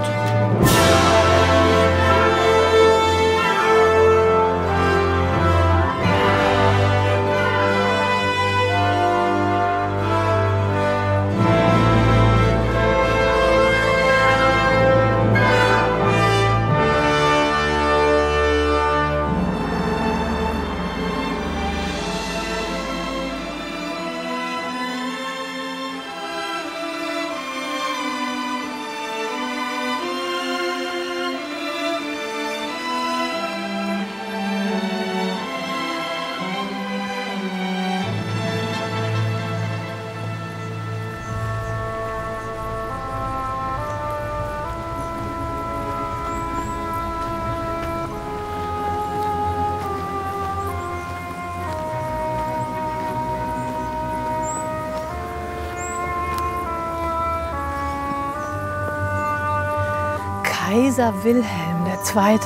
[SPEAKER 3] Kaiser Wilhelm II.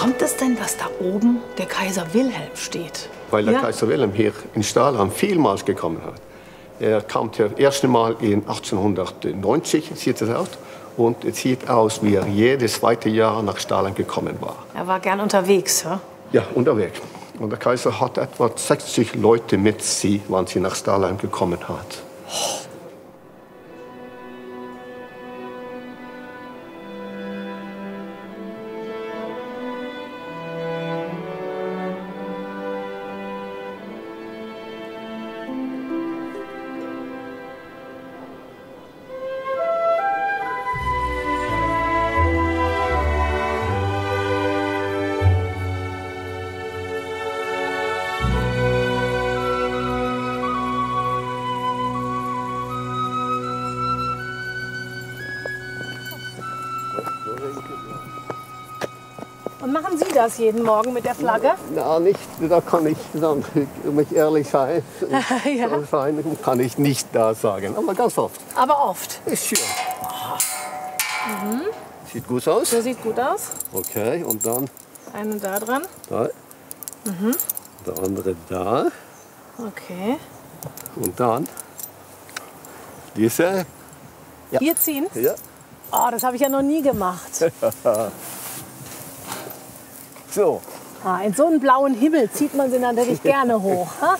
[SPEAKER 3] kommt es denn, dass da oben der Kaiser Wilhelm steht?
[SPEAKER 14] Weil der Kaiser Wilhelm hier in Stahlheim vielmals gekommen hat. Er kam das erste Mal in 1890, sieht es aus. Und es sieht aus, wie er jedes zweite Jahr nach Stahlheim gekommen war.
[SPEAKER 3] Er war gern unterwegs, ja?
[SPEAKER 14] Ja, unterwegs. Und der Kaiser hat etwa 60 Leute mit sich, wann sie nach Stahlheim gekommen hat.
[SPEAKER 2] Und machen Sie das jeden Morgen mit der Flagge?
[SPEAKER 14] Na, nicht, da kann ich dann, um mich ehrlich sein,
[SPEAKER 2] Ja.
[SPEAKER 14] kann ich nicht da sagen, aber ganz oft.
[SPEAKER 2] Aber oft?
[SPEAKER 14] Ist schön.
[SPEAKER 2] Mhm.
[SPEAKER 14] Sieht gut aus.
[SPEAKER 2] So sieht gut aus.
[SPEAKER 14] Okay, und dann
[SPEAKER 2] Eine da dran.
[SPEAKER 14] da,
[SPEAKER 2] Mhm.
[SPEAKER 14] der andere da
[SPEAKER 2] Okay.
[SPEAKER 14] und dann diese. Ja.
[SPEAKER 2] Hier ziehen?
[SPEAKER 14] Ja.
[SPEAKER 2] Oh, das habe ich ja noch nie gemacht.
[SPEAKER 14] So.
[SPEAKER 2] In so einen blauen Himmel zieht man sie natürlich gerne hoch. Ha?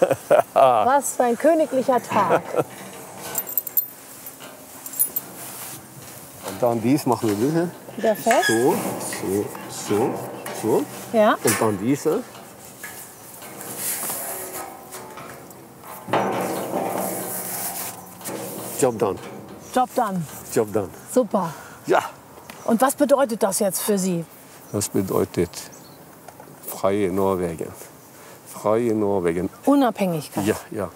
[SPEAKER 2] Was für ein königlicher Tag.
[SPEAKER 14] Und dann dies machen wir wieder.
[SPEAKER 2] Wieder fest?
[SPEAKER 14] So.
[SPEAKER 2] Ja.
[SPEAKER 14] Und dann diese. Job done.
[SPEAKER 2] Job done.
[SPEAKER 14] Job done.
[SPEAKER 2] Super.
[SPEAKER 14] Ja.
[SPEAKER 2] Und was bedeutet das jetzt für Sie?
[SPEAKER 14] Das bedeutet freie Norwegen. Freie Norwegen.
[SPEAKER 2] Unabhängigkeit.
[SPEAKER 14] Ja, ja.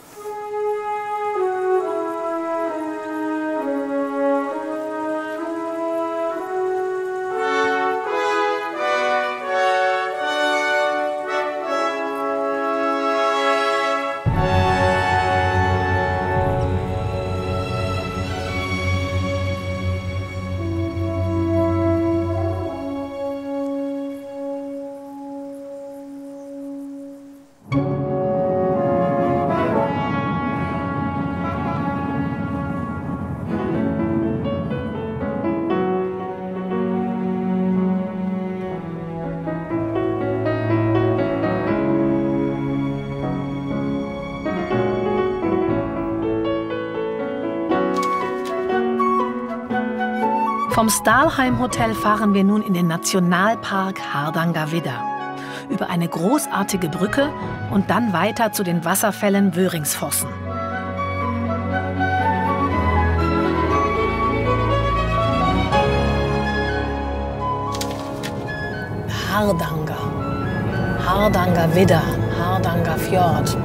[SPEAKER 3] Vom Stahlheim Hotel fahren wir nun in den Nationalpark Hardangervidda. Über eine großartige Brücke und dann weiter zu den Wasserfällen Wöringsfossen. Hardangervidda, Hardangerfjord.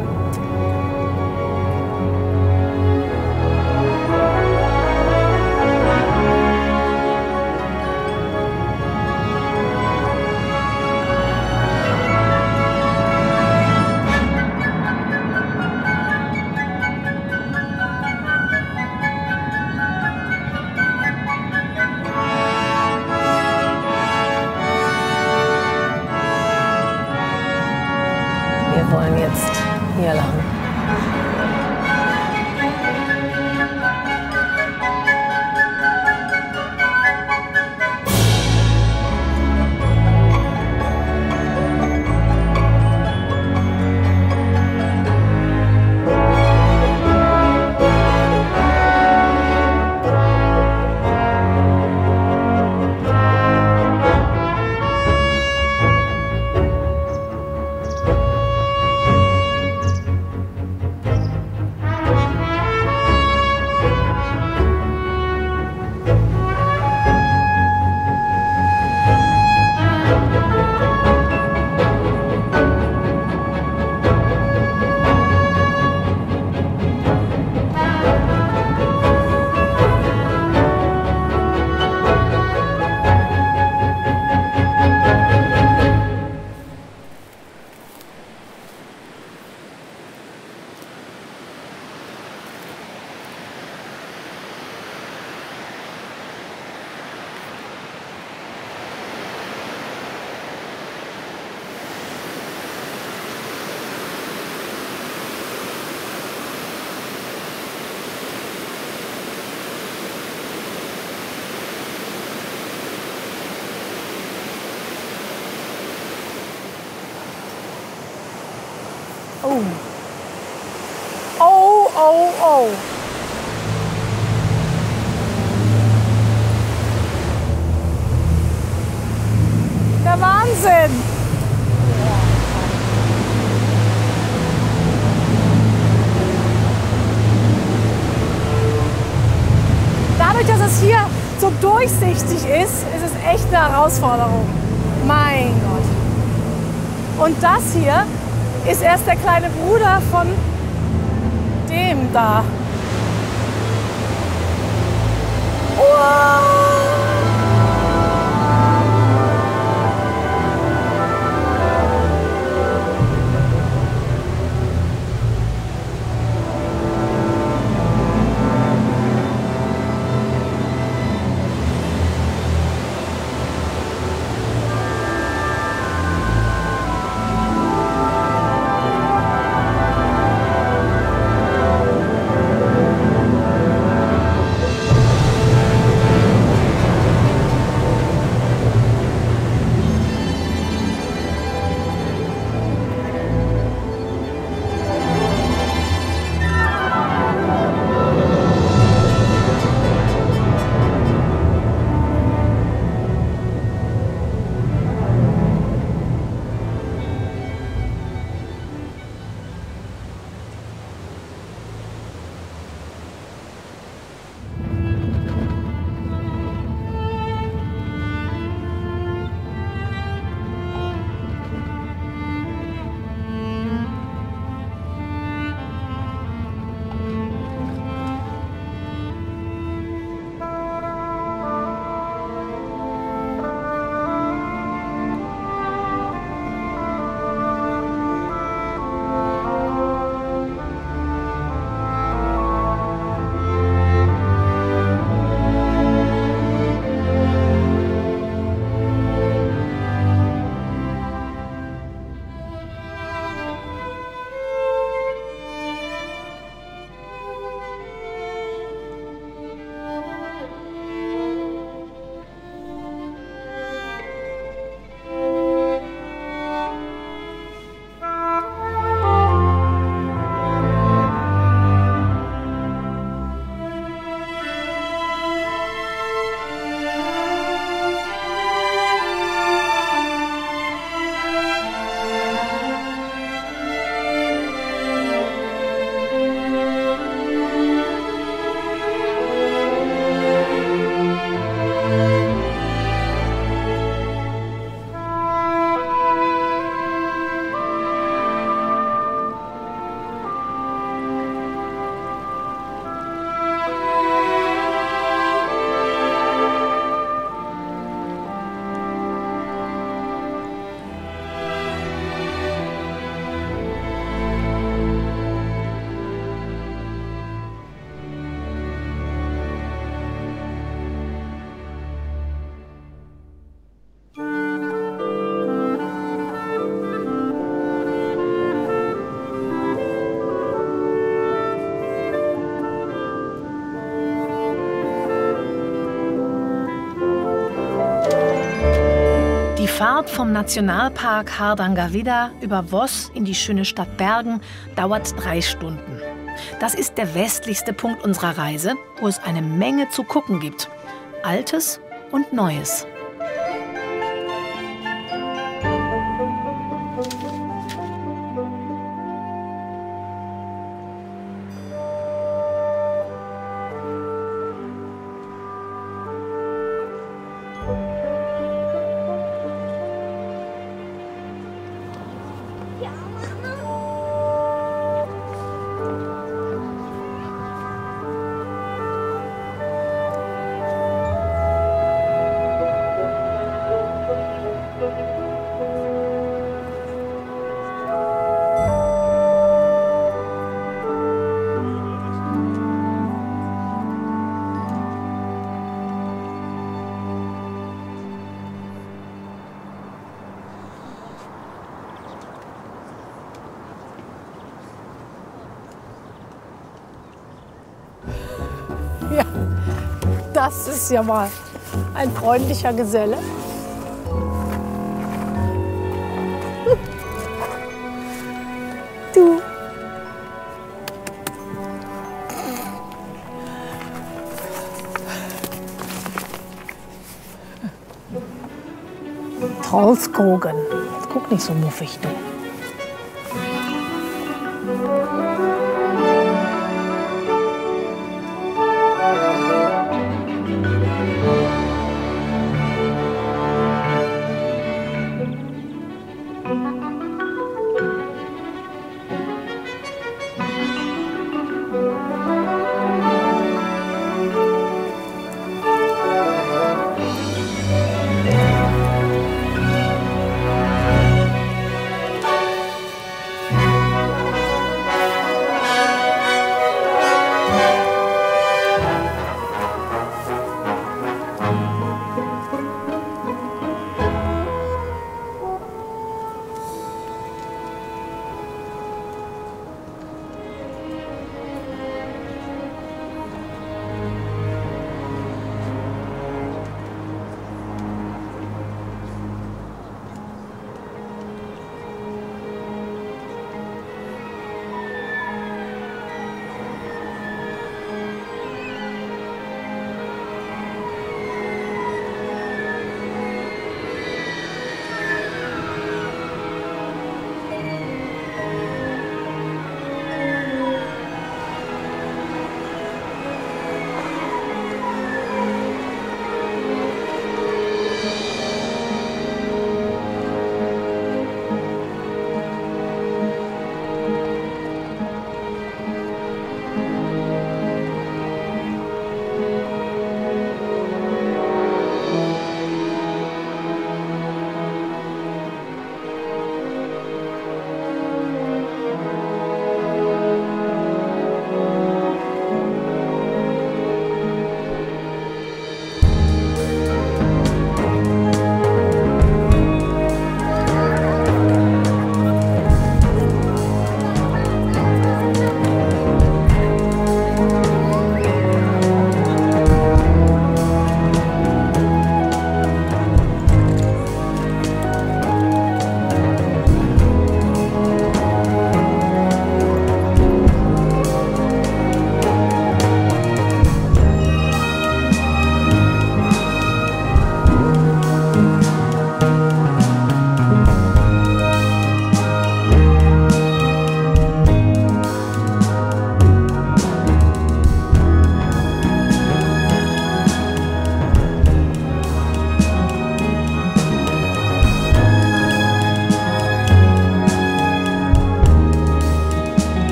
[SPEAKER 3] Wir wollen jetzt hier lang.
[SPEAKER 2] Oh. Oh, oh, oh. Der Wahnsinn. Dadurch, dass es hier so durchsichtig ist, ist es echt eine Herausforderung. Mein Gott. Und das hier ist erst der kleine Bruder von dem da. Wow.
[SPEAKER 3] Die Fahrt vom Nationalpark Hardangervidda über Voss in die schöne Stadt Bergen dauert 3 Stunden. Das ist der westlichste Punkt unserer Reise, wo es eine Menge zu gucken gibt. Altes und Neues.
[SPEAKER 2] Ja, das ist ja mal ein freundlicher Geselle. Du.
[SPEAKER 3] Holzkogen. Jetzt guck nicht so muffig, du.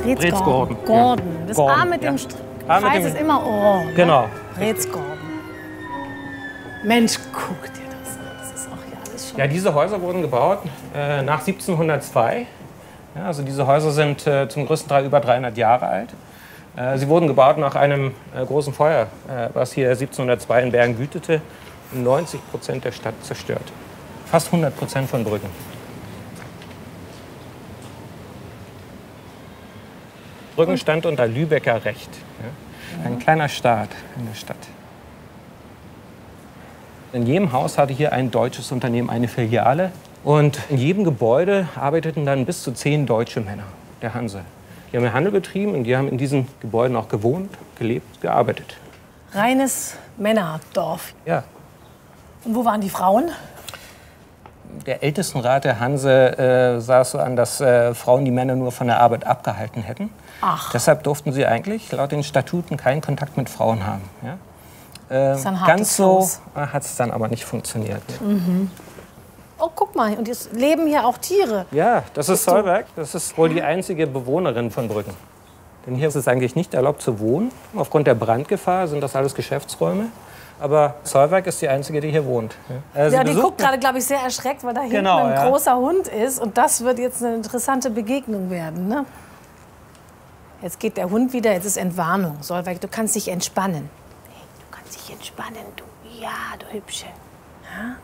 [SPEAKER 15] Bredsgården.
[SPEAKER 3] Gordon. Das A mit dem Kreis ist immer O.
[SPEAKER 15] Genau.
[SPEAKER 3] Bredsgården. Mensch, guck dir das an. Das ist auch hier alles schon.
[SPEAKER 15] Ja, diese Häuser wurden gebaut nach 1702. Ja, also diese Häuser sind zum größten Teil über 300 Jahre alt. Sie wurden gebaut nach einem großen Feuer, was hier 1702 in Bergen wütete und 90% der Stadt zerstört. Fast 100% von Brüggen. Brüggen stand unter Lübecker Recht. Ja? Ein kleiner Staat in der Stadt. In jedem Haus hatte hier ein deutsches Unternehmen eine Filiale. Und in jedem Gebäude arbeiteten dann bis zu 10 deutsche Männer der Hanse. Die haben Handel betrieben und die haben in diesen Gebäuden auch gewohnt, gelebt, gearbeitet.
[SPEAKER 3] Reines Männerdorf.
[SPEAKER 15] Ja.
[SPEAKER 3] Und wo waren die Frauen?
[SPEAKER 15] Der Ältestenrat der Hanse sah es so an, dass Frauen die Männer nur von der Arbeit abgehalten hätten.
[SPEAKER 3] Ach.
[SPEAKER 15] Deshalb durften sie eigentlich laut den Statuten keinen Kontakt mit Frauen haben. Ja?
[SPEAKER 3] Das ist ein
[SPEAKER 15] ganz so
[SPEAKER 3] Haus.
[SPEAKER 15] hat es dann aber nicht funktioniert.
[SPEAKER 3] Mhm. Oh, guck mal, und jetzt leben hier auch Tiere.
[SPEAKER 15] Ja, das ist Solberg. Das ist wohl die einzige Bewohnerin von Brüggen. Denn hier ist es eigentlich nicht erlaubt zu wohnen. Aufgrund der Brandgefahr sind das alles Geschäftsräume. Aber Solberg ist die einzige, die hier wohnt.
[SPEAKER 3] Ja, die guckt gerade, glaube ich, sehr erschreckt, weil da hinten ein großer Hund ist. Und das wird jetzt eine interessante Begegnung werden. Ne? Jetzt geht der Hund wieder, jetzt ist Entwarnung. Solberg, du kannst dich entspannen. Hey, du kannst dich entspannen, du. Ja, du Hübsche. Ja?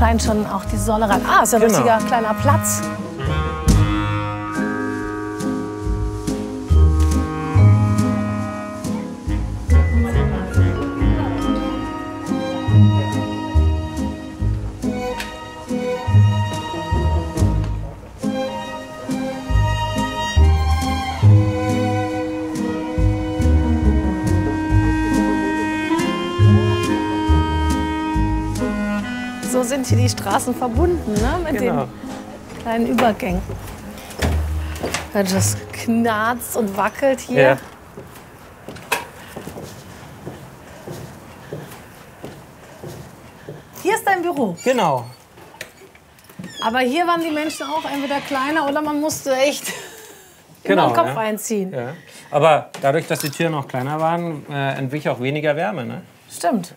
[SPEAKER 2] allein schon auch die Säule rein. Ah, ist ja ein richtiger kleiner Platz. So sind hier die Straßen verbunden, ne? Mit den kleinen Übergängen. Das knarzt und wackelt hier.
[SPEAKER 15] Ja.
[SPEAKER 2] Hier ist dein Büro.
[SPEAKER 15] Genau.
[SPEAKER 2] Aber hier waren die Menschen auch entweder kleiner oder man musste echt immer den Kopf einziehen.
[SPEAKER 15] Ja. Aber dadurch, dass die Türen noch kleiner waren, entwich auch weniger Wärme. Ne?
[SPEAKER 2] Stimmt.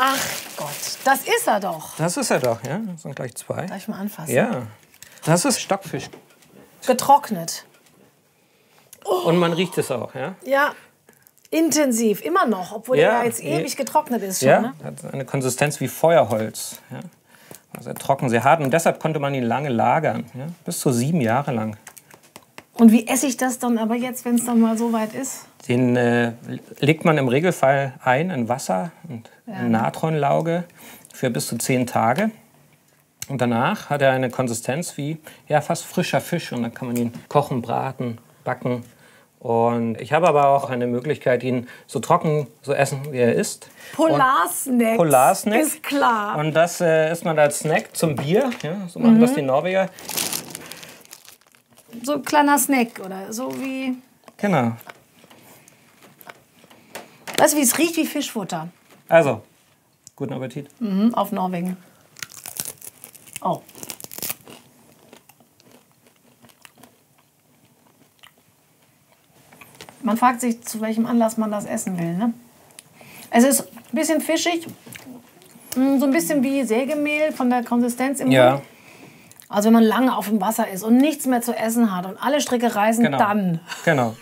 [SPEAKER 2] Ach Gott, das ist er doch.
[SPEAKER 15] Das ist er doch, ja. Das sind gleich zwei.
[SPEAKER 2] Darf ich mal anfassen?
[SPEAKER 15] Ja. Das ist Stockfisch.
[SPEAKER 2] Getrocknet.
[SPEAKER 15] Oh. Und man riecht es auch, ja?
[SPEAKER 2] Ja, intensiv, immer noch, obwohl er jetzt ewig getrocknet ist. Schon,
[SPEAKER 15] ja,
[SPEAKER 2] ne?
[SPEAKER 15] Hat eine Konsistenz wie Feuerholz. Ja? Also sehr trocken, sehr hart. Und deshalb konnte man ihn lange lagern. Ja? Bis zu 7 Jahre lang.
[SPEAKER 2] Und wie esse ich das dann aber jetzt, wenn es dann mal so weit ist?
[SPEAKER 15] Den legt man im Regelfall ein in Wasser und in Natronlauge für bis zu 10 Tage. Und danach hat er eine Konsistenz wie fast frischer Fisch. Und dann kann man ihn kochen, braten, backen. Und ich habe aber auch eine Möglichkeit, ihn so trocken zu essen, wie er ist.
[SPEAKER 2] Polarsnack.
[SPEAKER 15] Polarsnack.
[SPEAKER 2] Ist klar.
[SPEAKER 15] Und das isst man als Snack zum Bier. Ja, so machen das die Norweger.
[SPEAKER 2] So ein kleiner Snack oder so wie...
[SPEAKER 15] Genau.
[SPEAKER 2] Weißt du, wie es riecht wie Fischfutter?
[SPEAKER 15] Also, guten Appetit.
[SPEAKER 2] Auf Norwegen. Oh. Man fragt sich, zu welchem Anlass man das essen will. Ne? Es ist ein bisschen fischig, so ein bisschen wie Sägemehl von der Konsistenz im Mund. Also wenn man lange auf dem Wasser ist und nichts mehr zu essen hat und alle Stricke reißen, dann.
[SPEAKER 15] Genau.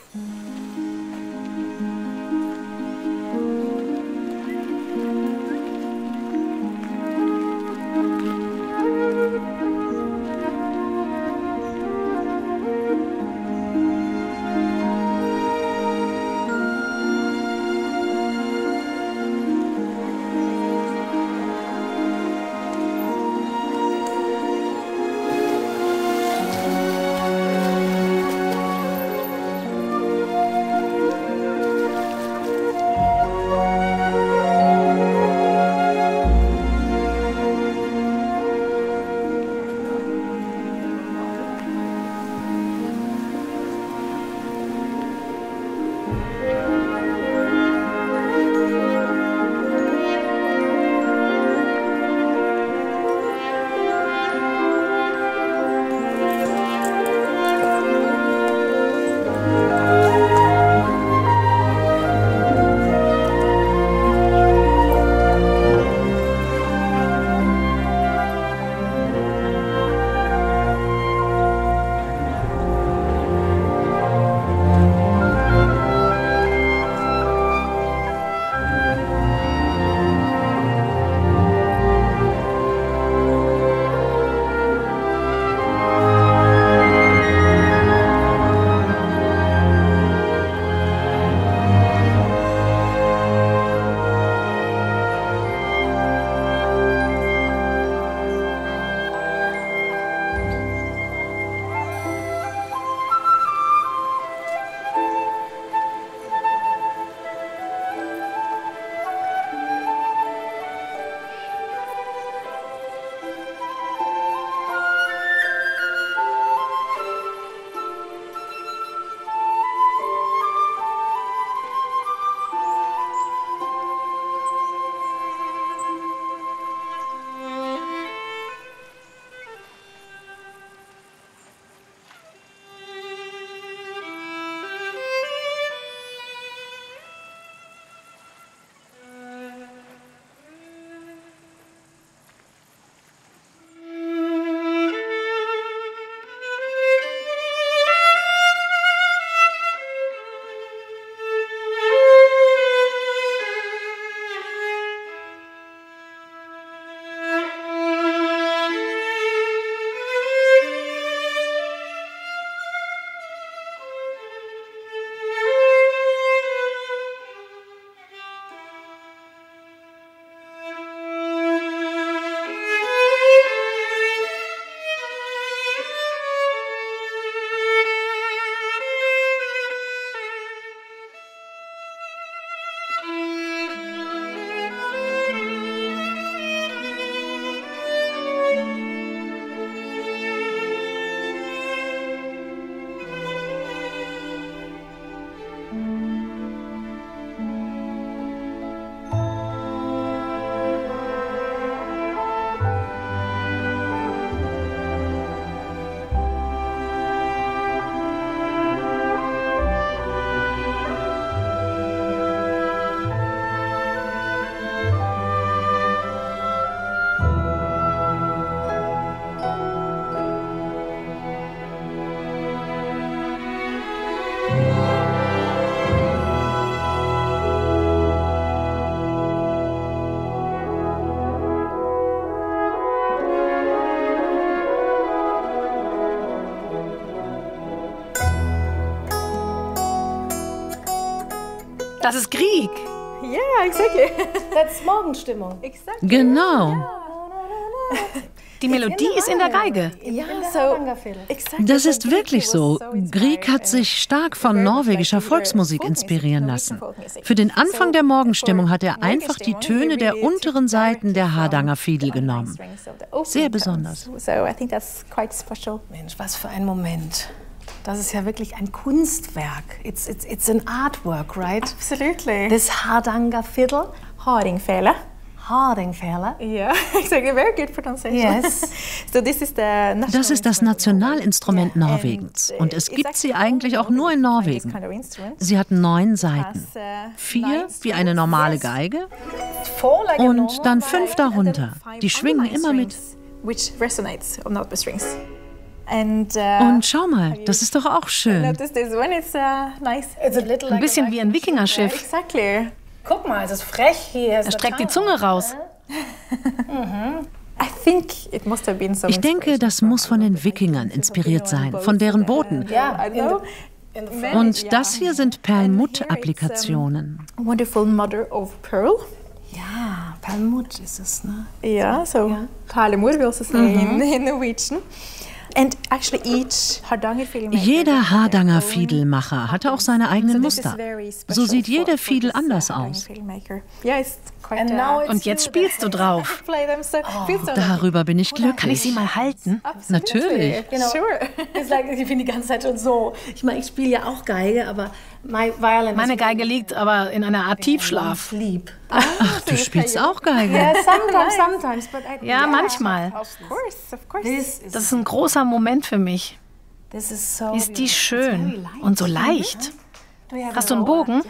[SPEAKER 3] Das ist Grieg.
[SPEAKER 16] Yeah, exactly.
[SPEAKER 2] That's Morgenstimmung.
[SPEAKER 16] Exactly.
[SPEAKER 9] Genau.
[SPEAKER 3] Die Melodie ist in der Geige.
[SPEAKER 16] Ja, so exactly.
[SPEAKER 9] Das ist wirklich so. Grieg hat sich stark von norwegischer Volksmusik inspirieren lassen. Für den Anfang der Morgenstimmung hat er einfach die Töne der unteren Seiten der Hardangerfiedel genommen. Sehr besonders.
[SPEAKER 3] Mensch, was für ein Moment. Das ist ja wirklich ein Kunstwerk. It's an artwork, right?
[SPEAKER 16] Absolutely.
[SPEAKER 3] This Hardanger fiddle.
[SPEAKER 16] Hardingfele.
[SPEAKER 3] Hardingfele.
[SPEAKER 16] Yeah, exactly. Very good pronunciation.
[SPEAKER 3] Yes.
[SPEAKER 16] So this is the
[SPEAKER 9] Das ist das Nationalinstrument Norwegens und es gibt sie eigentlich auch nur in Norwegen. Sie hat 9 Saiten. 4 wie eine normale Geige und dann 5 darunter. Die schwingen immer mit. Und schau mal, das ist doch auch schön.
[SPEAKER 3] Ein bisschen wie ein Wikingerschiff.
[SPEAKER 16] Exactly.
[SPEAKER 2] Guck mal, es ist frech hier.
[SPEAKER 3] Er streckt die Zunge raus.
[SPEAKER 9] Ich denke, das muss von den Wikingern inspiriert sein, von deren Booten. Und das hier sind Perlmutt-Applikationen.
[SPEAKER 16] Wonderful Mother of Pearl.
[SPEAKER 3] Ja, Perlmutt ist es, ne?
[SPEAKER 16] Ja, so Perlemor will also say in Norwegian. And actually each Hardanger Fiedelmaker,
[SPEAKER 9] jeder Hardanger Fiedelmacher hatte auch seine eigenen Muster. So sieht jede Fiedel anders aus.
[SPEAKER 3] Und jetzt spielst du drauf.
[SPEAKER 9] Darüber bin ich glücklich.
[SPEAKER 3] Kann ich sie mal halten?
[SPEAKER 9] Natürlich.
[SPEAKER 2] Ich bin die ganze Zeit schon so. Ich meine, ich spiele ja auch Geige, aber
[SPEAKER 3] meine Geige liegt aber in einer Art Tiefschlaf.
[SPEAKER 9] Ach, du spielst auch Geige?
[SPEAKER 2] Yeah, sometimes.
[SPEAKER 3] Ja, manchmal. Das ist ein großer Moment für mich. Ist die schön und so leicht. Hast du einen Bogen?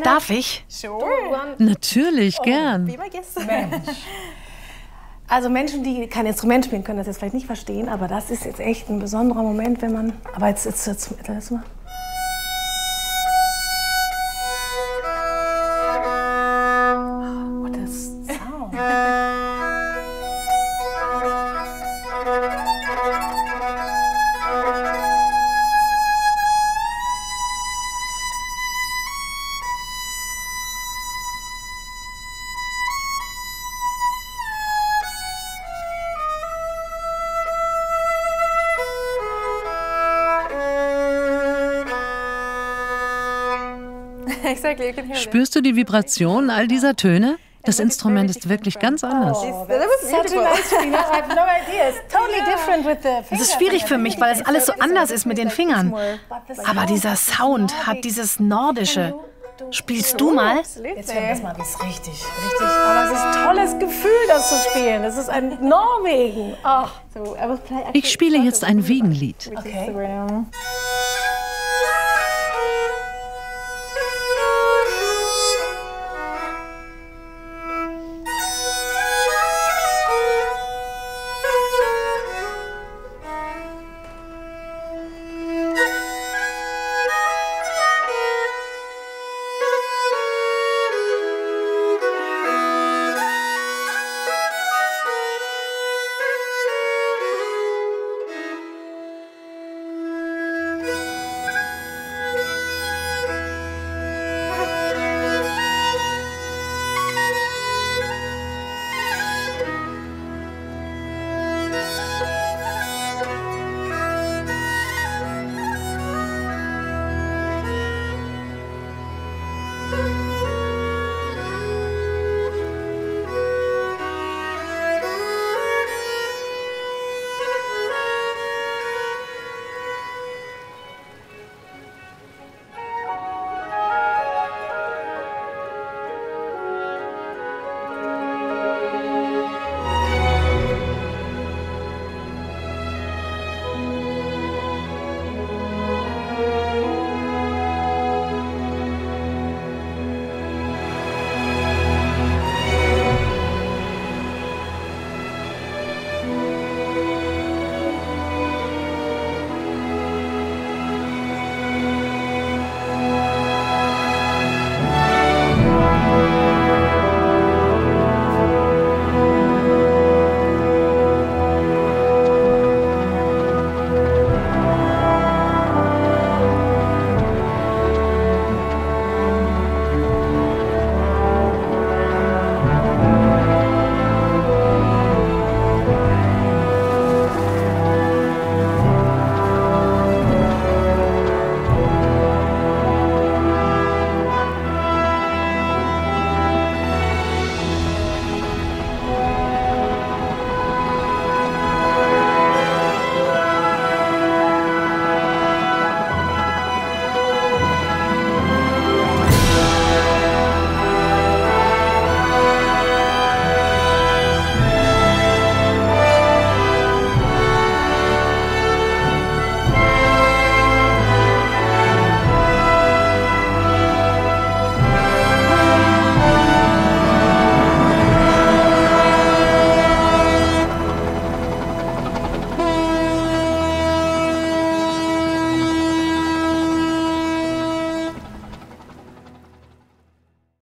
[SPEAKER 3] Darf ich?
[SPEAKER 9] Natürlich, gern.
[SPEAKER 2] Also Menschen, die kein Instrument spielen, können das jetzt vielleicht nicht verstehen, aber das ist jetzt echt ein besonderer Moment, wenn man... Aber jetzt mal... What a sound.
[SPEAKER 9] Spürst du die Vibration all dieser Töne? Das Instrument ist wirklich ganz anders.
[SPEAKER 3] Es ist schwierig für mich, weil es alles so anders ist mit den Fingern. Aber dieser Sound hat dieses Nordische. Spielst du mal?
[SPEAKER 2] Jetzt werden wir das mal, das ist richtig. Aber es ist ein tolles Gefühl, das zu spielen. Das ist ein Norwegen.
[SPEAKER 9] Ich spiele jetzt ein Wiegenlied.
[SPEAKER 2] Okay.